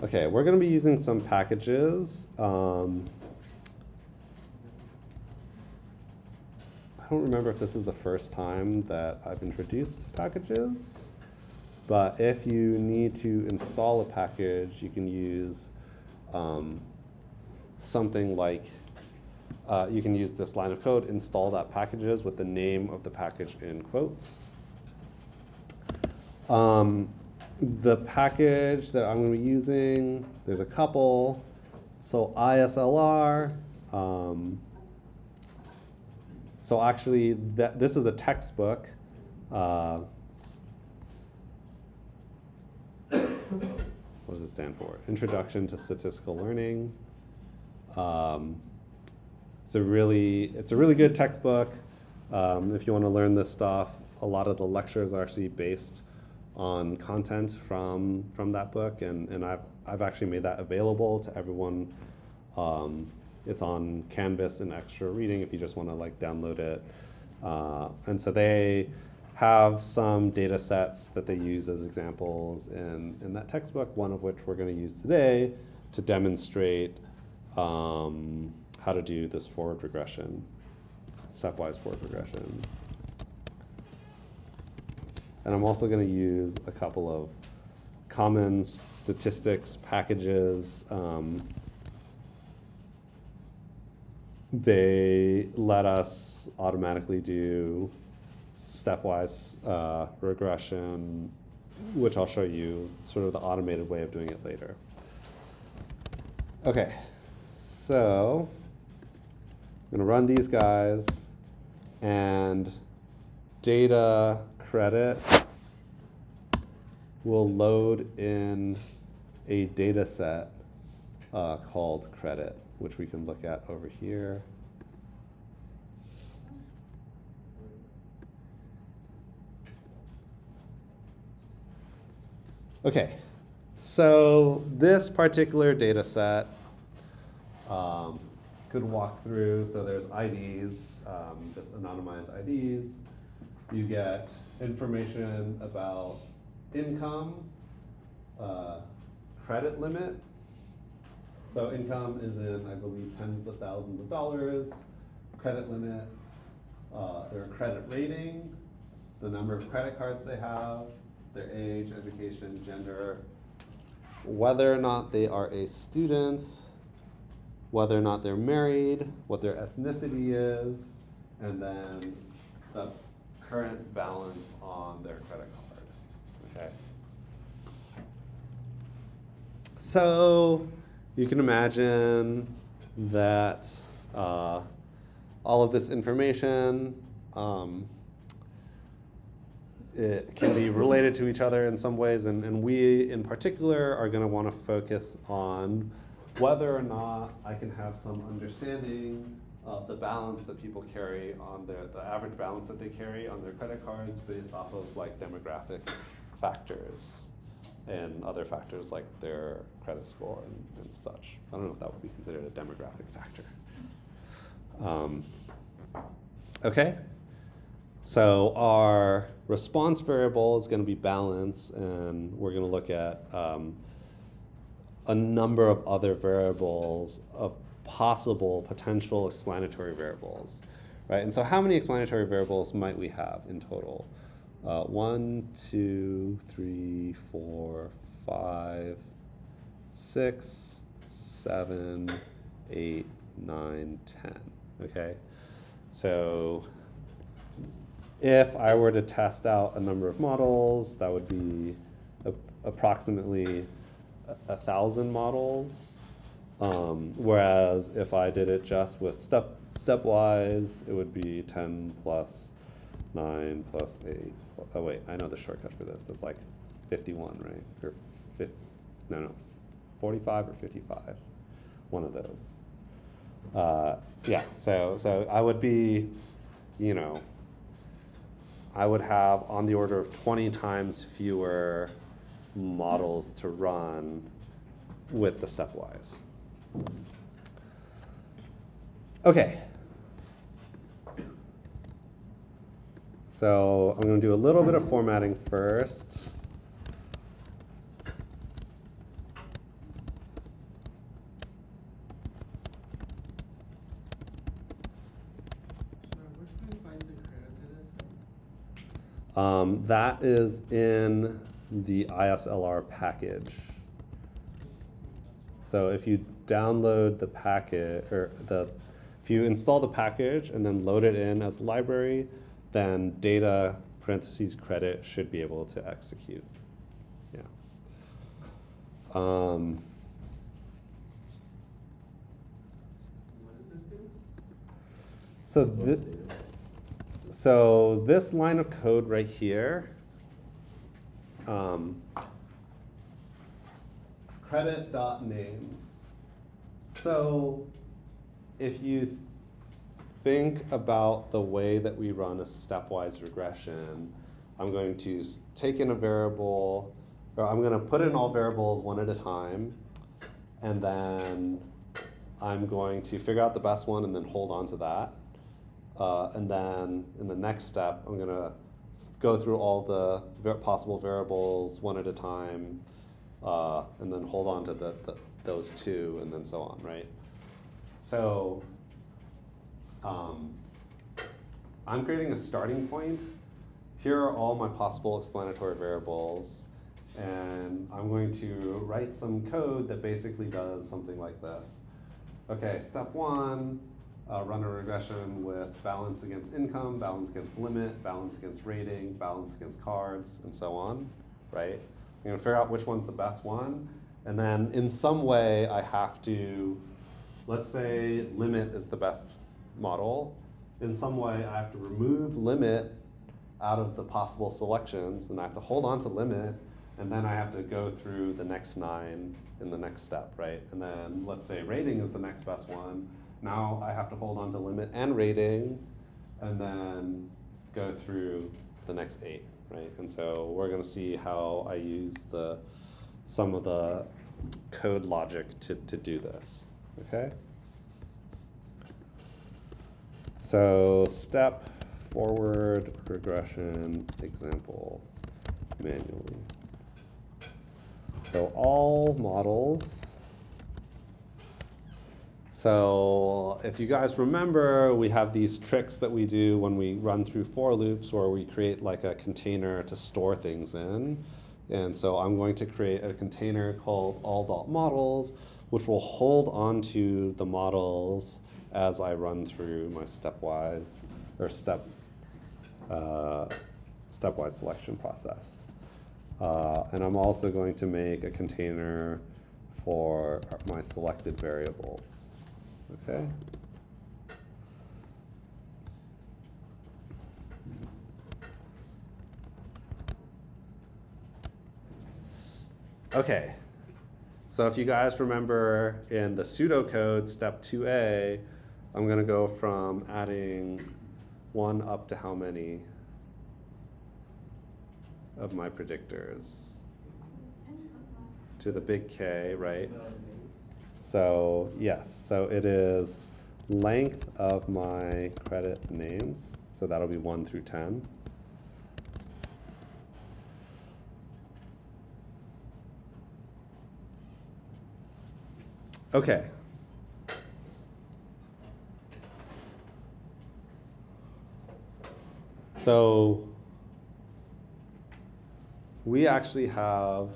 Okay, we're going to be using some packages. I don't remember if this is the first time that I've introduced packages, but if you need to install a package, you can use something like, you can use this line of code, install that packages with the name of the package in quotes. The package that I'm going to be using, there's a couple. So ISLR. So actually, this is a textbook. What does it stand for? Introduction to Statistical Learning. It's a really good textbook. If you want to learn this stuff, a lot of the lectures are actually based on content from that book, and I've actually made that available to everyone. It's on Canvas and Extra Reading if you just want to like download it. And so they have some data sets that they use as examples in that textbook, one of which we're going to use today to demonstrate how to do this forward regression, stepwise forward regression. And I'm also going to use a couple of common statistics packages. They let us automatically do stepwise regression, which I'll show you sort of the automated way of doing it later. Okay, so I'm going to run these guys, and data credit will load in a data set called credit, which we can look at over here. Okay, so this particular data set could walk through, so there's IDs, just anonymized IDs. You get information about income, credit limit. So income is in, I believe, tens of thousands of dollars. Credit limit, their credit rating, the number of credit cards they have, their age, education, gender, whether or not they are a student, whether or not they're married, what their ethnicity is, and then the current balance on their credit card. Okay. So you can imagine that all of this information it can be related to each other in some ways, and we in particular are going to want to focus on whether or not I can have some understanding of the balance that people carry on the average balance that they carry on their credit cards based off of like demographic factors and other factors like their credit score and such. I don't know if that would be considered a demographic factor. Okay, so our response variable is going to be balance, and we're going to look at a number of other variables of possible potential explanatory variables, right? And so how many explanatory variables might we have in total? 1, 2, 3, 4, 5, 6, 7, 8, 9, 10, okay? So if I were to test out a number of models, that would be approximately 1,000 models. Whereas if I did it just with stepwise, it would be 10 plus 9 plus 8. Oh wait, I know the shortcut for this. That's like 51, right? Or 50, no, 45 or 55. One of those. Yeah, so I would be, you know, I would have on the order of 20 times fewer models to run with the stepwise. Okay. So I'm going to do a little bit of formatting first. That is in the ISLR package. So if you download the packet, or if you install the package and then load it in as a library, then data parentheses credit should be able to execute. Yeah. What does this do? So this line of code right here, credit.names. So if you think about the way that we run a stepwise regression, I'm going to take in a variable, or I'm going to put in all variables one at a time, and then I'm going to figure out the best one and then hold on to that. And then in the next step, I'm going to go through all the possible variables one at a time, and then hold on to those two, and then so on, right? So I'm creating a starting point. Here are all my possible explanatory variables, and I'm going to write some code that basically does something like this. Okay, step one, run a regression with balance against income, balance against limit, balance against rating, balance against cards, and so on, right? I'm gonna figure out which one's the best one, and then in some way I have to, let's say limit is the best model. In some way I have to remove limit out of the possible selections, and I have to hold on to limit, and then I have to go through the next 9 in the next step, right? And then let's say rating is the next best one. Now I have to hold on to limit and rating, and then go through the next 8, right? And so we're gonna see how I use some of the code logic to do this, okay? So step forward regression example manually. So all models. So if you guys remember, we have these tricks that we do when we run through for loops where we create like a container to store things in. And so I'm going to create a container called all.models, which will hold onto the models as I run through my stepwise or stepwise selection process. And I'm also going to make a container for my selected variables, okay? Okay, so if you guys remember in the pseudocode step 2a, I'm gonna go from adding 1 up to how many of my predictors? To the big K, right? So yes, so it is length of my credit names. So that'll be 1 through 10. Okay. So we actually have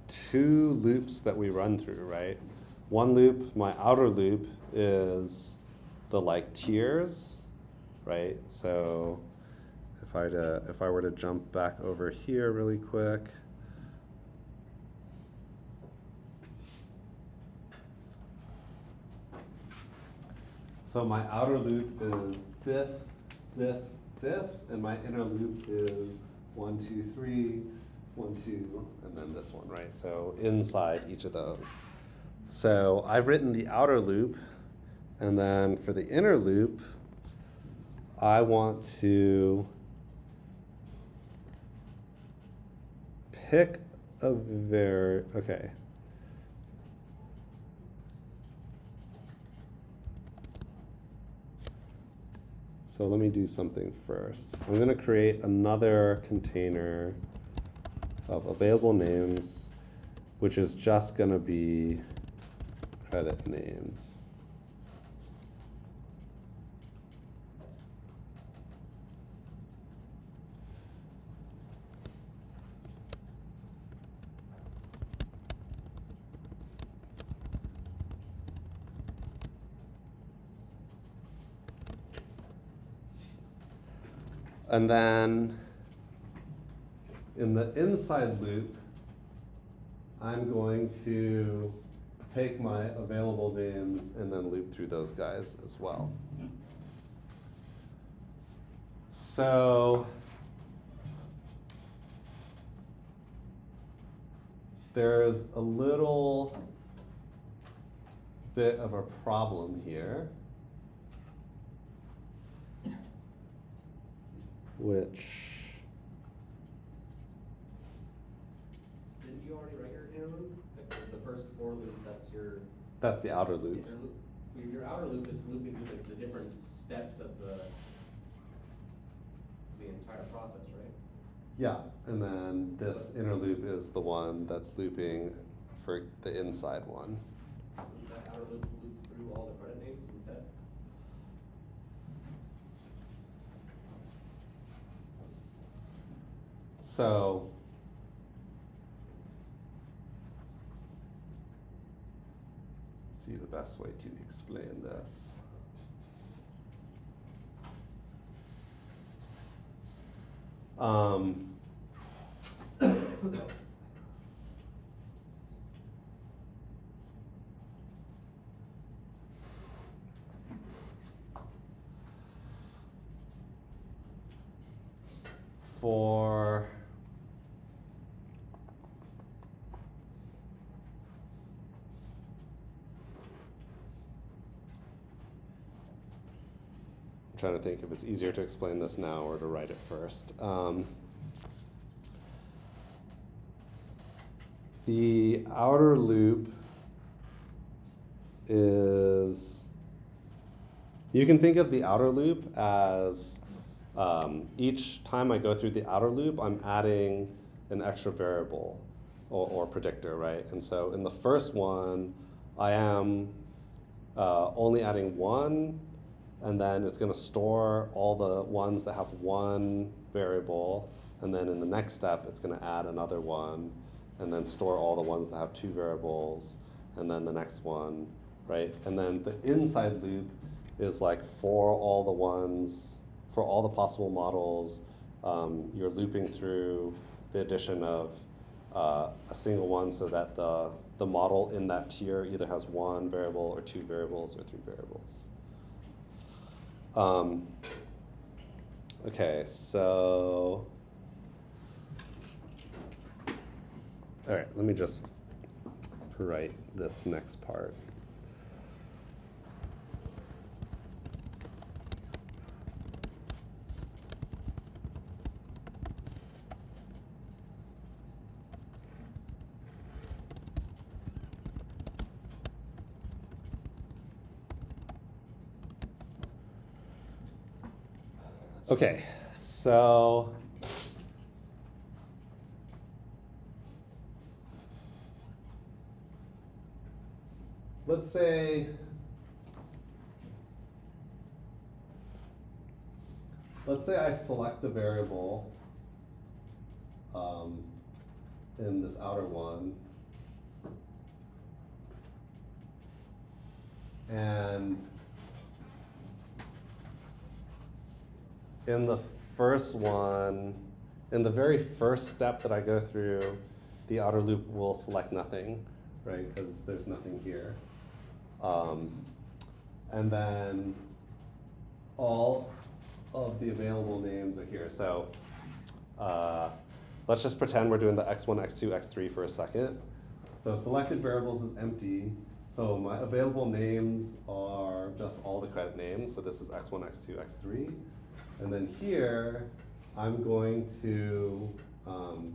two loops that we run through, right? One loop, my outer loop, is the like tiers, right? So if I were to jump back over here really quick. So my outer loop is this, this, this, and my inner loop is 1, 2, 3, 1, 2, and then this one, right? So inside each of those. So I've written the outer loop, and then for the inner loop, I want to pick a okay. So let me do something first. I'm going to create another container of available names, which is just going to be credit names. And then in the inside loop, I'm going to take my available names and then loop through those guys as well. So there's a little bit of a problem here, which Didn't you already write your inner loop? Like the first for loop, that's the outer loop. inner loop. Your outer loop is looping through the different steps of the entire process, right? Yeah, and then this inner loop is the one that's looping for the inside one. Would that outer loop loop through all the credit names instead? So see the best way to explain this. For I'm trying to think if it's easier to explain this now or to write it first. The outer loop is, you can think of the outer loop as each time I go through the outer loop, I'm adding an extra variable or predictor, right? And so in the first one, I am only adding one, and then it's going to store all the ones that have one variable, and then in the next step, it's going to add another one, and then store all the ones that have two variables, and then the next one, right? And then the inside loop is like for all the ones, for all the possible models, you're looping through the addition of a single one so that the model in that tier either has one variable or two variables or three variables. Okay, so, all right, let me just write this next part. Okay, so let's say I select the variable in this outer one, and in the first one, in the very first step that I go through, the outer loop will select nothing, right? Because there's nothing here. And then all of the available names are here. So let's just pretend we're doing the x1, x2, x3 for a second. So selected variables is empty. So my available names are just all the credit names. So this is x1, x2, x3. And then here, I'm going to,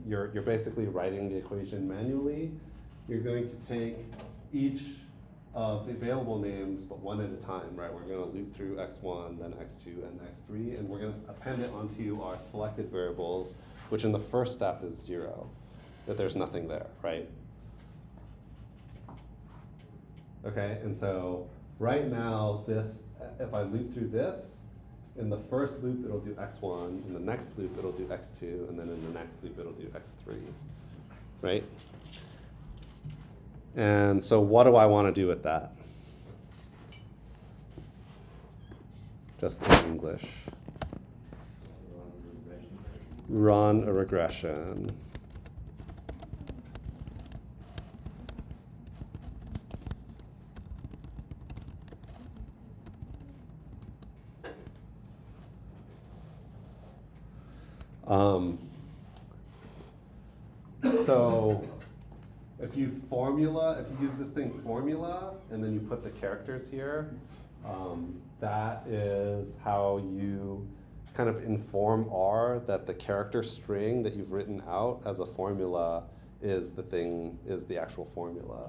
you're basically writing the equation manually. You're going to take each of the available names, but one at a time, right? We're going to loop through x1, then x2, and x3, and we're going to append it onto our selected variables, which in the first step is 0, that there's nothing there, right? Okay, and so right now, this, if I loop through this, in the first loop it'll do x1, in the next loop it'll do x2, and then in the next loop it'll do x3, right? And so what do I want to do with that? Just in English. Run a regression. So if you use this thing formula, and then you put the characters here, that is how you kind of inform R that the character string that you've written out as a formula is the actual formula.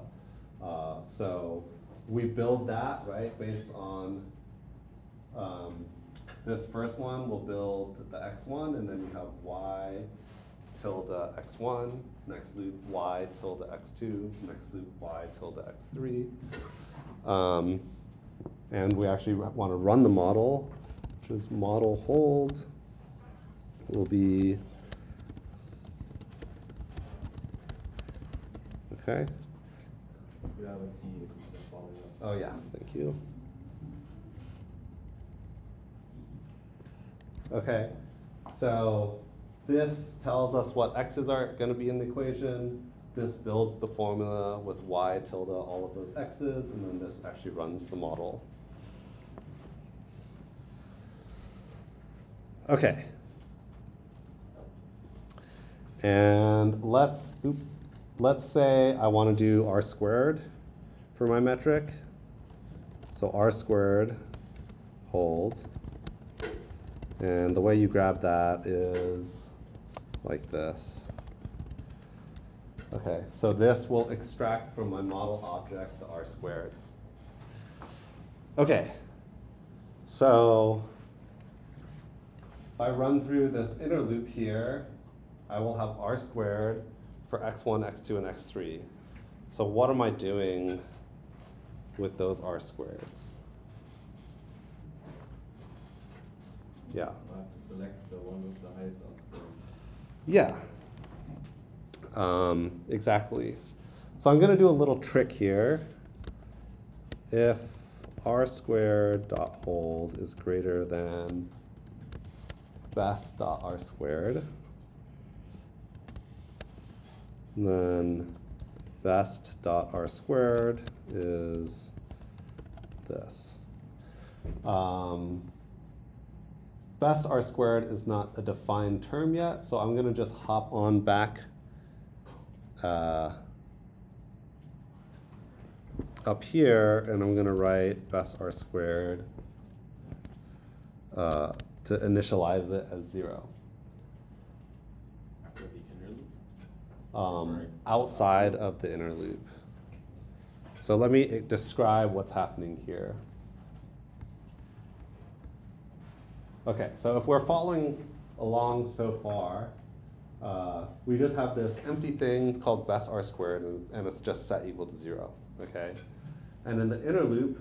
So we build that, right, based on this first one. We'll build the x1, and then you have y tilde x1, next loop y tilde x2, next loop y tilde x3. And we actually want to run the model, which is model hold will be, okay. We have a T that's following up. Oh yeah, thank you. Okay, so this tells us what x's are going to be in the equation. This builds the formula with y tilde all of those x's, and then this actually runs the model. Okay. And let's say I want to do r squared for my metric. So r squared holds. And the way you grab that is like this. Okay, so this will extract from my model object the r squared. Okay, so if I run through this inner loop here, I will have r squared for x1, x2, and x3. So what am I doing with those r squareds? Yeah. I have to select the one with the highest R squared. Yeah. Exactly. So I'm going to do a little trick here. If r squared dot hold is greater than best dot r squared, then best dot r squared is this. Best r squared is not a defined term yet, so I'm going to just hop on back up here, and I'm going to write best r squared to initialize it as 0. After the inner loop? Outside of the inner loop. So let me describe what's happening here. Okay, so if we're following along so far, we just have this empty thing called best r squared, and it's just set equal to 0, okay? And in the inner loop,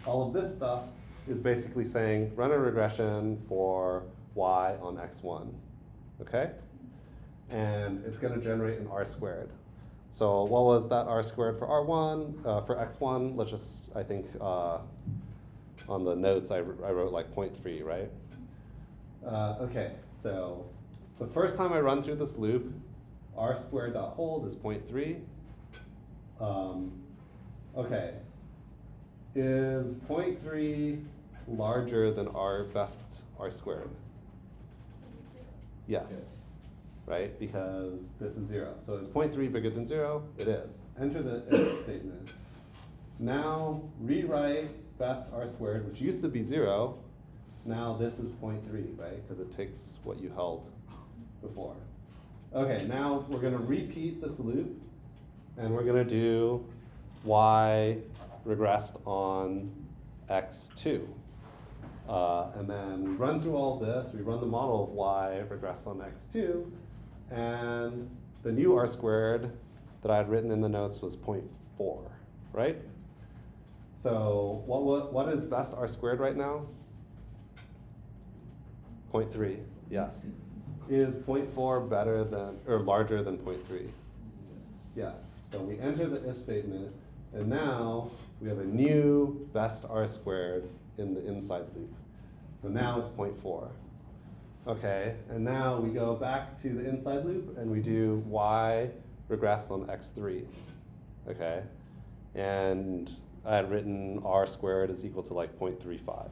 all of this stuff is basically saying run a regression for y on x1, okay? And it's going to generate an r squared. So what was that r squared for r1? For x1, let's just, I think on the notes I wrote like 0.3, right? Okay, so the first time I run through this loop, r squared dot hold is 0.3. Okay, is 0.3 larger than our best r squared? Yes, right, because this is 0. So is 0.3 bigger than 0? It is. Enter the if statement. Now rewrite best r squared, which used to be 0. Now this is 0.3, right, because it takes what you held before. Okay, now we're going to repeat this loop, and we're going to do y regressed on x2. And then we run through all this, we run the model of y regressed on x2, and the new r squared that I had written in the notes was 0.4, right? So what is best r squared right now? 0.3, yes. Is 0.4 better than, or larger than 0.3? Yes. So we enter the if statement, and now we have a new best r squared in the inside loop. So now it's 0.4. Okay, and now we go back to the inside loop and we do y regress on x3. Okay, and I had written r squared is equal to like 0.35.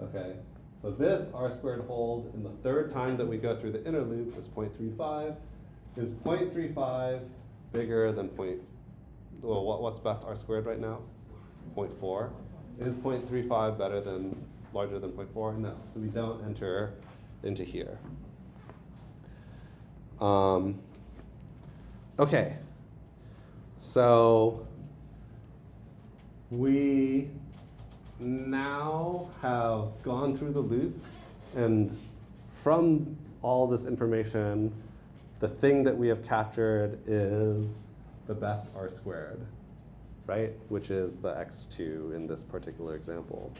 Okay, so this r squared hold in the third time that we go through the inner loop is 0.35. Is 0.35 bigger than well, what's best r squared right now? 0.4. Is 0.35 better than, larger than 0.4? No, so we don't enter into here. Okay, so we now have gone through the loop, and from all this information, the thing that we have captured is the best r squared, right? Which is the x2 in this particular example.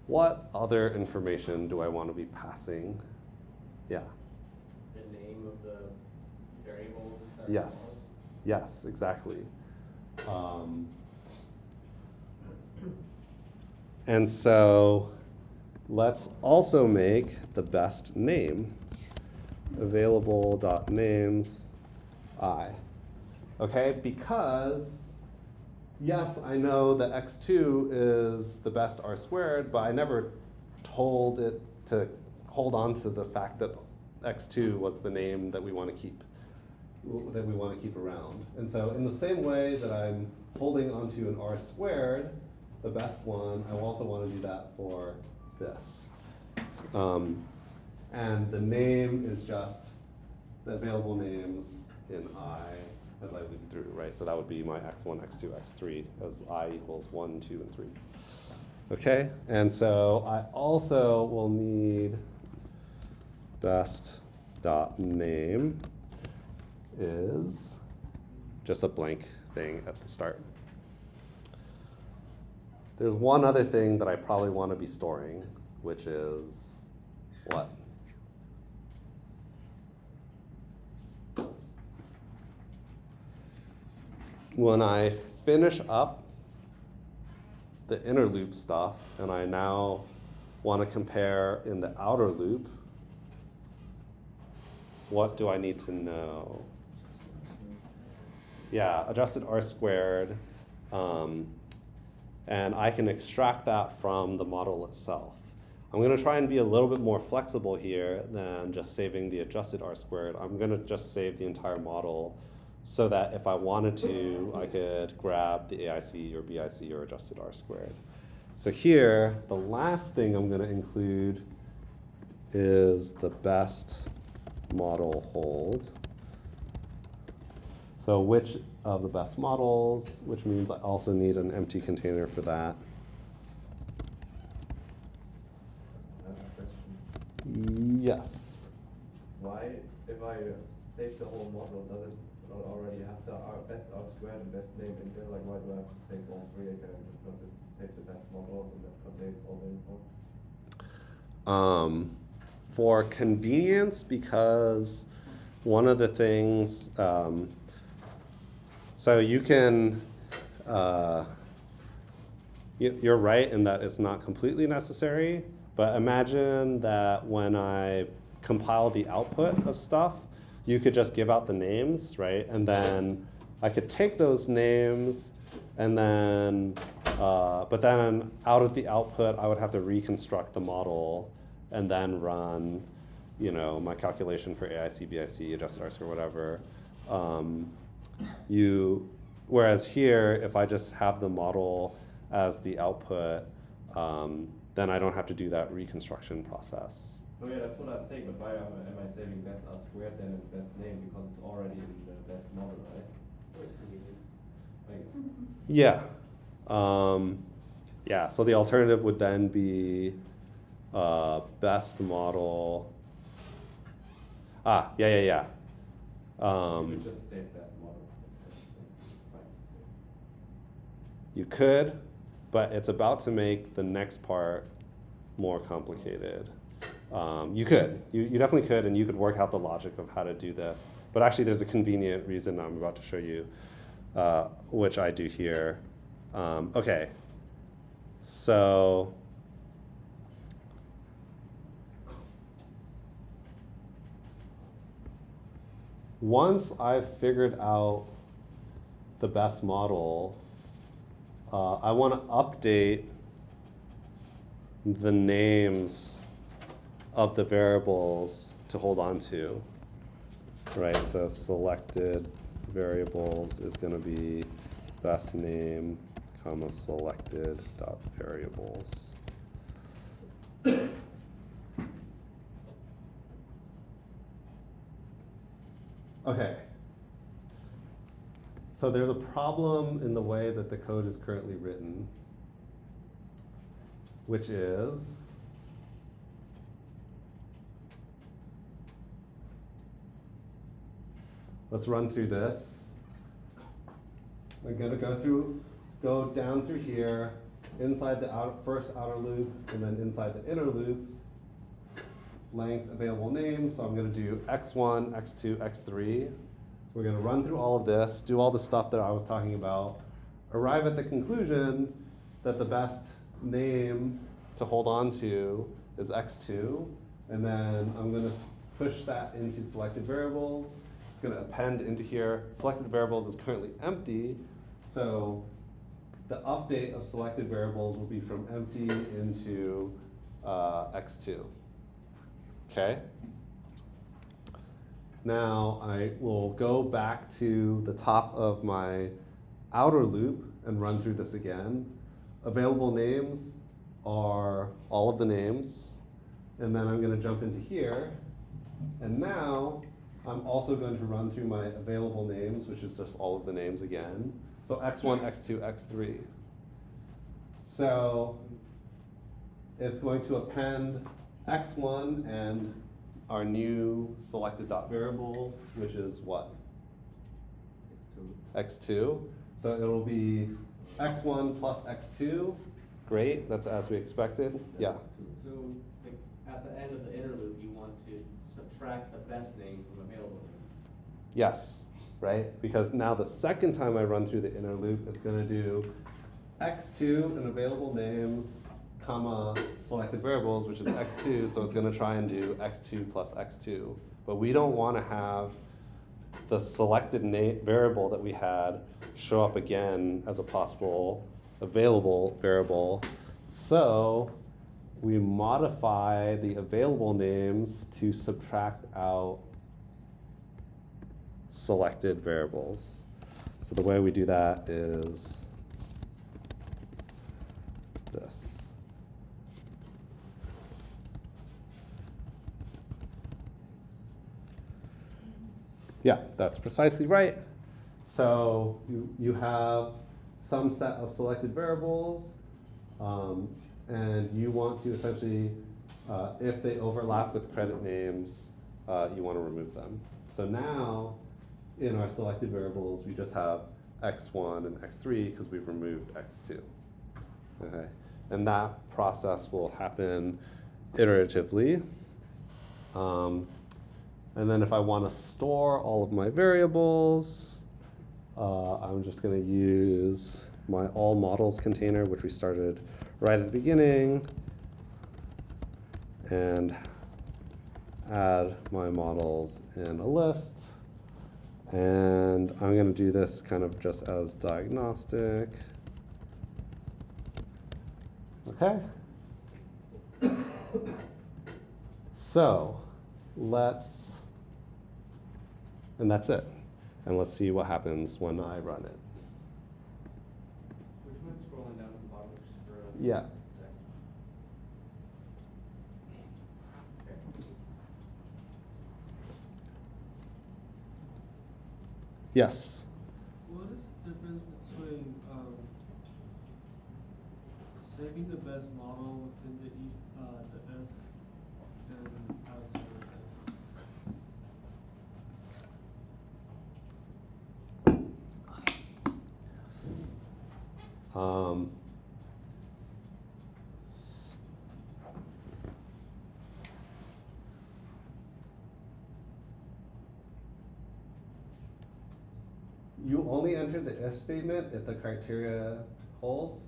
What other information do I want to be passing? Yeah. The name of the variables. That Yes. Yes, exactly. And so let's also make the best name. Available.names I. Okay, because yes, I know that x2 is the best r squared, but I never told it to hold on to the fact that x2 was the name that we want to keep around. And so in the same way that I'm holding onto an r squared, the best one, I also want to do that for this. And the name is just the available names in I as I loop through, right? So that would be my x1, x2, x3 as I equals 1, 2, and 3. Okay, and so I also will need best.name is just a blank thing at the start. There's one other thing that I probably want to be storing, which is what? When I finish up the inner loop stuff and I now want to compare in the outer loop, what do I need to know? Yeah, adjusted r squared, and I can extract that from the model itself. I'm going to try and be a little bit more flexible here than just saving the adjusted r squared. I'm going to just save the entire model so that if I wanted to, I could grab the AIC or BIC or adjusted r squared. So here, the last thing I'm going to include is the best model hold. So which of the best models, which means I also need an empty container for that. I have a question. Yes. Why, if I save the whole model? Does it not already have the best R squared and best name in there? Like, why do I have to save all three again? So just save the best model and that contains all the info. For convenience, because one of the things, so you can, you're right in that it's not completely necessary, but imagine that when I compile the output of stuff, you could just give out the names, right? And then I could take those names and then, but then out of the output, I would have to reconstruct the model and then run, my calculation for AIC, BIC, adjusted R square, whatever. Whereas here, if I just have the model as the output, then I don't have to do that reconstruction process. Oh yeah, that's what I'm saying, but why am I saving best R squared then in best name? Because it's already in the best model, right? Yeah. Yeah, so the alternative would then be best model. Yeah. You could just save best model. You could, but it's about to make the next part more complicated. You could. You definitely could, and you could work out the logic of how to do this. But actually, there's a convenient reason I'm about to show you, which I do here. Okay. So once I've figured out the best model, I want to update the names of the variables to hold on to, right? So selected variables is going to be best name, comma, selected dot variables. Okay. So there's a problem in the way that the code is currently written, which is let's run through this. We're going to go down through here, inside the first outer loop, and then inside the inner loop, length available names. So I'm going to do x1, x2, x3. We're going to run through all of this, do all the stuff that I was talking about, arrive at the conclusion that the best name to hold on to is x2, and then I'm going to push that into selected variables. It's going to append into here. Selected variables is currently empty, so the update of selected variables will be from empty into x2. Okay? Now I will go back to the top of my outer loop and run through this again. Available names are all of the names. And then I'm going to jump into here. And now I'm also going to run through my available names, which is just all of the names again. So x1, x2, x3. So it's going to append x1 and our new selected dot variables, which is what? x2. So it'll be x1 plus x2. Great, that's as we expected. Yeah. So like, at the end of the inner loop, you want to subtract the best name from available names. Yes, right? Because now the second time I run through the inner loop, it's going to do x2 and available names, comma, selected variables, which is x2, so it's going to try and do x2 plus x2. But we don't want to have the selected variable that we had show up again as a possible available variable. So we modify the available names to subtract out selected variables. So the way we do that is this. Yeah, that's precisely right. So you have some set of selected variables, and you want to essentially, if they overlap with credit names, you want to remove them. So now, in our selected variables, we just have x1 and x3 because we've removed x2. Okay, and that process will happen iteratively. And then if I want to store all of my variables, I'm just going to use my all models container, which we started right at the beginning, and add my models in a list. And I'm going to do this kind of just as diagnostic. Okay. So and that's it. And let's see what happens when I run it. Would you mind scrolling down to the bottom just for a Yeah. sec? Okay. Yes. What is the difference between saving the best model within the F and outside of F? You only enter the if statement if the criteria holds.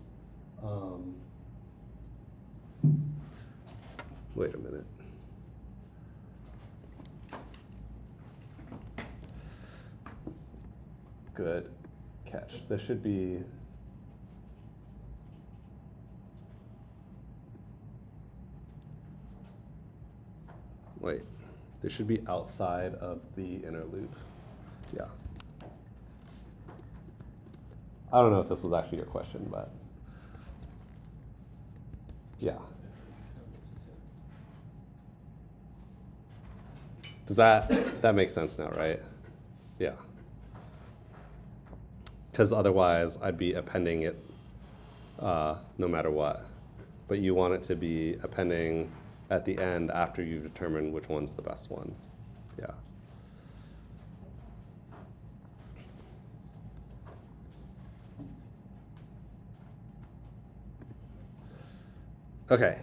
Wait a minute. Good catch. This should be. Wait, this should be outside of the inner loop. Yeah. I don't know if this was actually your question, but yeah. Does that make sense now, right? Yeah. Because otherwise I'd be appending it no matter what. But you want it to be appending at the end after you determine which one's the best one. Yeah. Okay.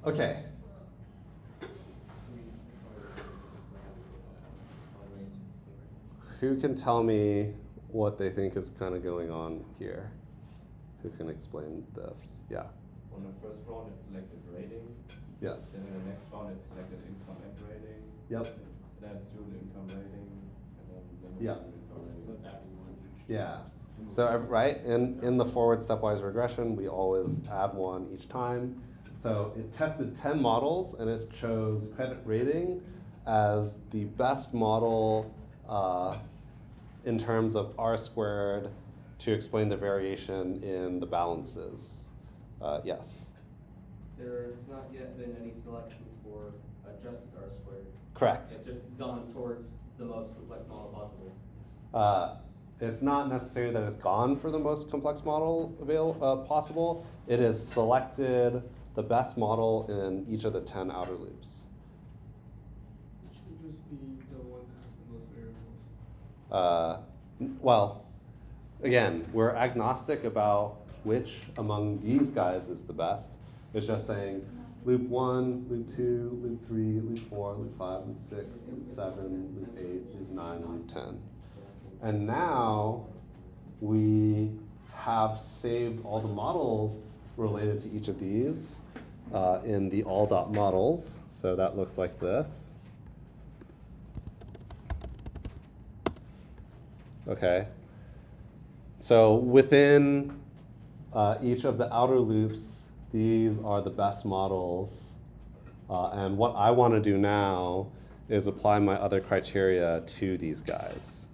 Okay. Who can tell me what they think is kind of going on here? Who can explain this? Yeah. On the first round, it selected rating. Yes. Then in the next round, it selected income and rating. Yep. Then student income rating, and then Yeah. student income rating. So it's adding one each. Yeah. So right in the forward stepwise regression, we always add one each time. So it tested 10 models and it chose credit rating as the best model in terms of R squared to explain the variation in the balances. Yes. There's not yet been any selection for adjusted R squared. Correct. It's just gone towards the most complex model possible. It's not necessary that it's gone for the most complex model possible. It has selected the best model in each of the 10 outer loops. It should just be the one that has the most variables. Well, again, we're agnostic about which among these guys is the best. It's just saying loop 1, loop 2, loop 3, loop 4, loop 5, loop 6, loop 7, loop 8, loop 9, loop 10. And now we have saved all the models related to each of these in the all.models. So that looks like this. Okay. So within each of the outer loops, these are the best models. And what I want to do now is apply my other criteria to these guys.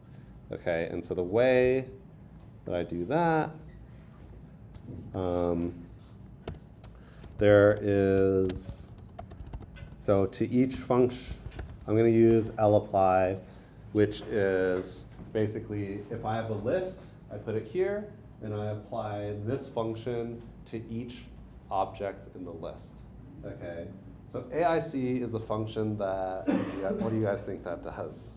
Okay, and so the way that I do that, there is, so to each function, I'm going to use lapply, which is basically if I have a list, I put it here, and I apply this function to each object in the list. Okay, so AIC is a function that, what do you guys think that does?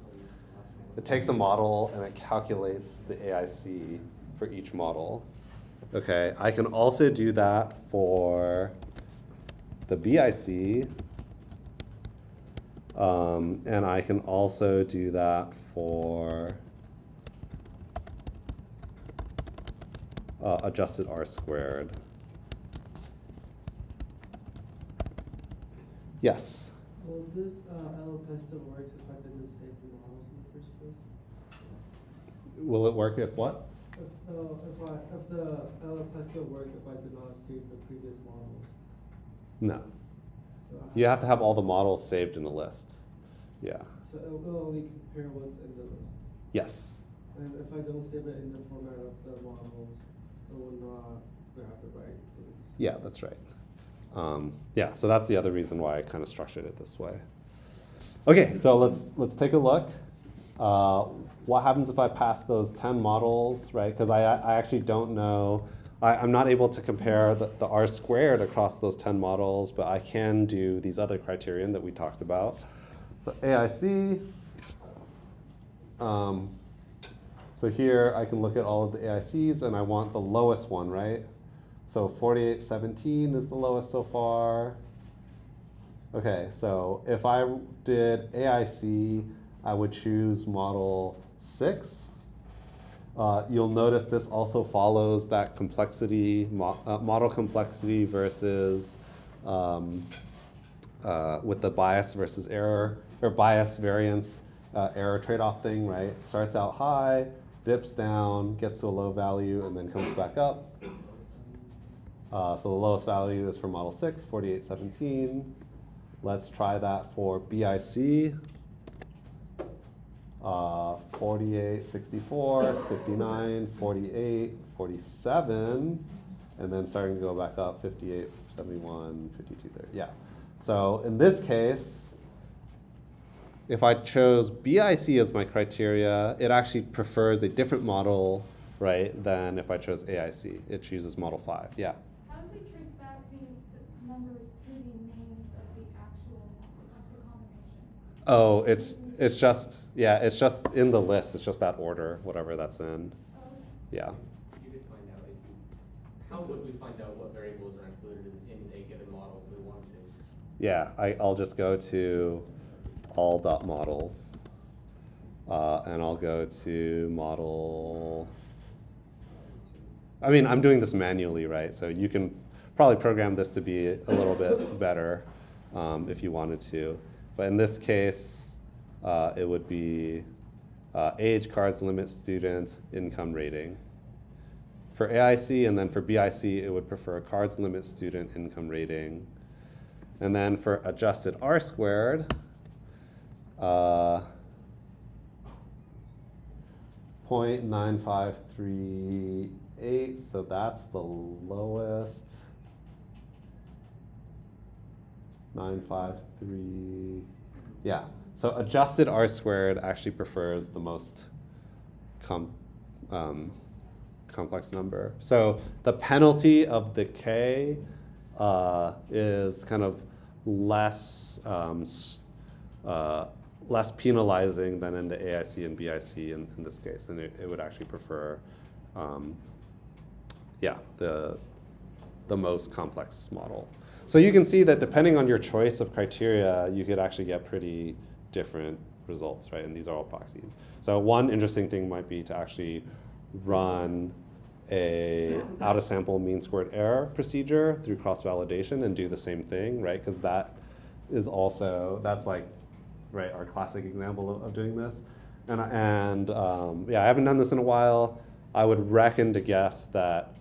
It takes a model and it calculates the AIC for each model. Okay, I can also do that for the BIC, and I can also do that for adjusted R squared. Yes? Will this LLP still work if I didn't save the models in the first place? Will it work if what? If the LLP still work if I did not save the previous models? No. So You have to have all the models saved in a list. Yeah. So it will only compare what's in the list. Yes. And if I don't save it in the format of the models, it will not grab the right things. Yeah, that's right. Yeah, so that's the other reason why I kind of structured it this way. Okay, so let's take a look. What happens if I pass those 10 models, right? Because I actually don't know. I'm not able to compare the R squared across those 10 models, but I can do these other criterion that we talked about. So AIC. So here I can look at all of the AICs, and I want the lowest one, right? So 4817 is the lowest so far. Okay, so if I did AIC, I would choose model 6. You'll notice this also follows that complexity, model complexity versus with the bias versus error, or bias variance error trade-off thing, right? It starts out high, dips down, gets to a low value, and then comes back up. So the lowest value is for model 6, 4817. Let's try that for BIC. 48, 64, 59, 48, 47, and then starting to go back up, 58, 71, 52, 30. Yeah. So in this case, if I chose BIC as my criteria, it actually prefers a different model, right, than if I chose AIC. It chooses model 5. Yeah. How do we trace back these numbers to the names of the actual numbers of the combination? Oh, it's just, yeah, it's just in the list. It's just that order, whatever that's in. Yeah. You could find out how would we find out what variables are included in a given model if we wanted to? Yeah, I'll just go to all.models, and I'll go to model. I mean, I'm doing this manually, right? So you can probably program this to be a little bit better if you wanted to. But in this case, it would be age, cards, limit, student, income rating. For AIC, and then for BIC, it would prefer cards, limit, student, income rating. And then for adjusted R squared, 0.9538, so that's the lowest. 953, yeah. So adjusted R squared actually prefers the most complex number. So the penalty of the K is kind of less less penalizing than in the AIC and BIC in this case, and it would actually prefer, yeah, the most complex model. So you can see that depending on your choice of criteria, you could actually get pretty different results, right? And these are all proxies. So one interesting thing might be to actually run a out-of-sample mean squared error procedure through cross-validation and do the same thing, right? Because that is also, that's like, right, our classic example of doing this. And yeah, I haven't done this in a while. I would reckon to guess that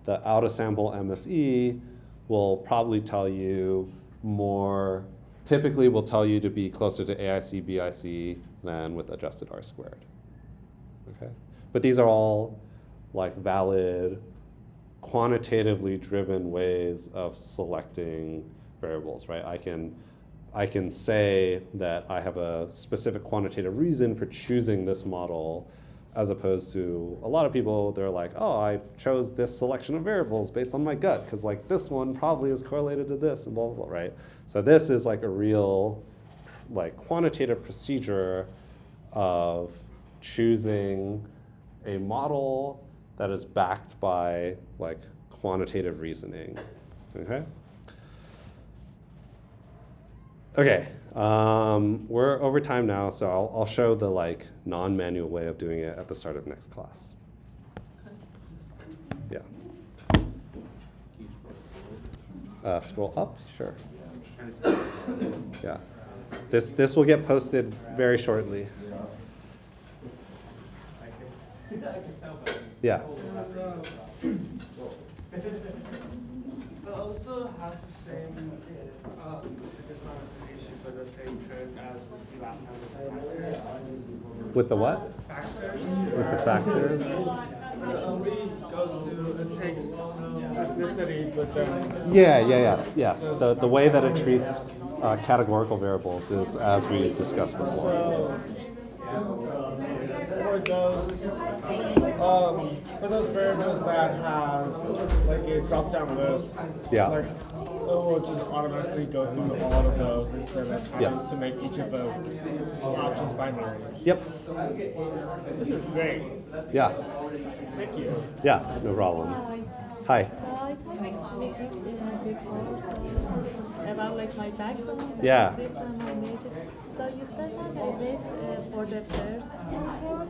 the out-of-sample MSE will probably tell you more, typically will tell you to be closer to AIC, BIC than with adjusted R squared, okay? But these are all like valid, quantitatively driven ways of selecting variables, right? I can I can say that I have a specific quantitative reason for choosing this model, as opposed to a lot of people, they're like, oh, I chose this selection of variables based on my gut, because like this one probably is correlated to this, and blah, blah, blah, right? So this is like a real like quantitative procedure of choosing a model that is backed by like quantitative reasoning, okay? Okay, we're over time now, so I'll show the like non-manual way of doing it at the start of next class. Yeah. Scroll up, sure. Yeah. This will get posted very shortly. Yeah. It also has the same, it's not an issue, but the same trend as we see last time with the factors. With the what? Factors. With the factors? It only goes to, it takes ethnicity, but then. Yes. The way that it treats categorical variables is as we discussed before. So, for those variables that has like a drop-down list, Yeah. like it will just automatically go through all of those instead of having Yes. to make each of the options binary. Yep. This is great. Yeah. Thank you. Yeah, no problem. Hi. So I talked with you before about like my background, Yeah. and my major. So you said that I wait for the first report,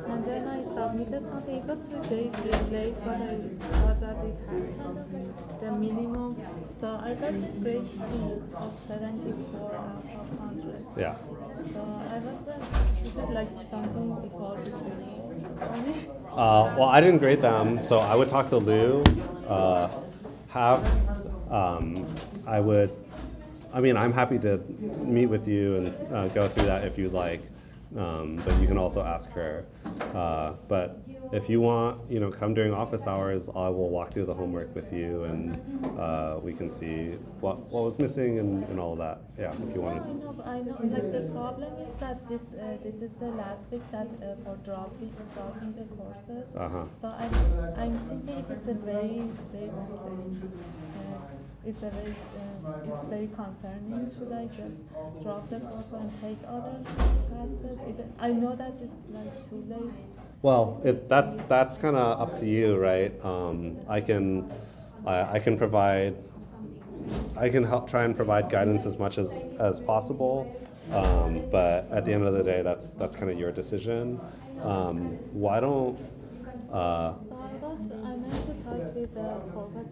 and then I submitted something. It was 2 days late, but I thought that it had kind of like the minimum. So I got this grade C of 74 out of 100. Yeah. So I was, is it like something equal to 0 for me? Well, I didn't grade them, so I would talk to Lou. I'm happy to meet with you and go through that if you'd like, but you can also ask her. But if you want, come during office hours, I will walk through the homework with you, and we can see what was missing and all of that. Yeah, if you want to. I know. Like the problem is that this is the last week that for dropping the courses. Uh-huh. So I'm thinking if it's a very it's very concerning. Should I just drop the course and take other classes? I know that it's like too late. Well, that's kind of up to you, right? I can provide. I can help try and provide guidance as much as possible, but at the end of the day, that's kind of your decision. Why don't? So I meant to talk with the professor.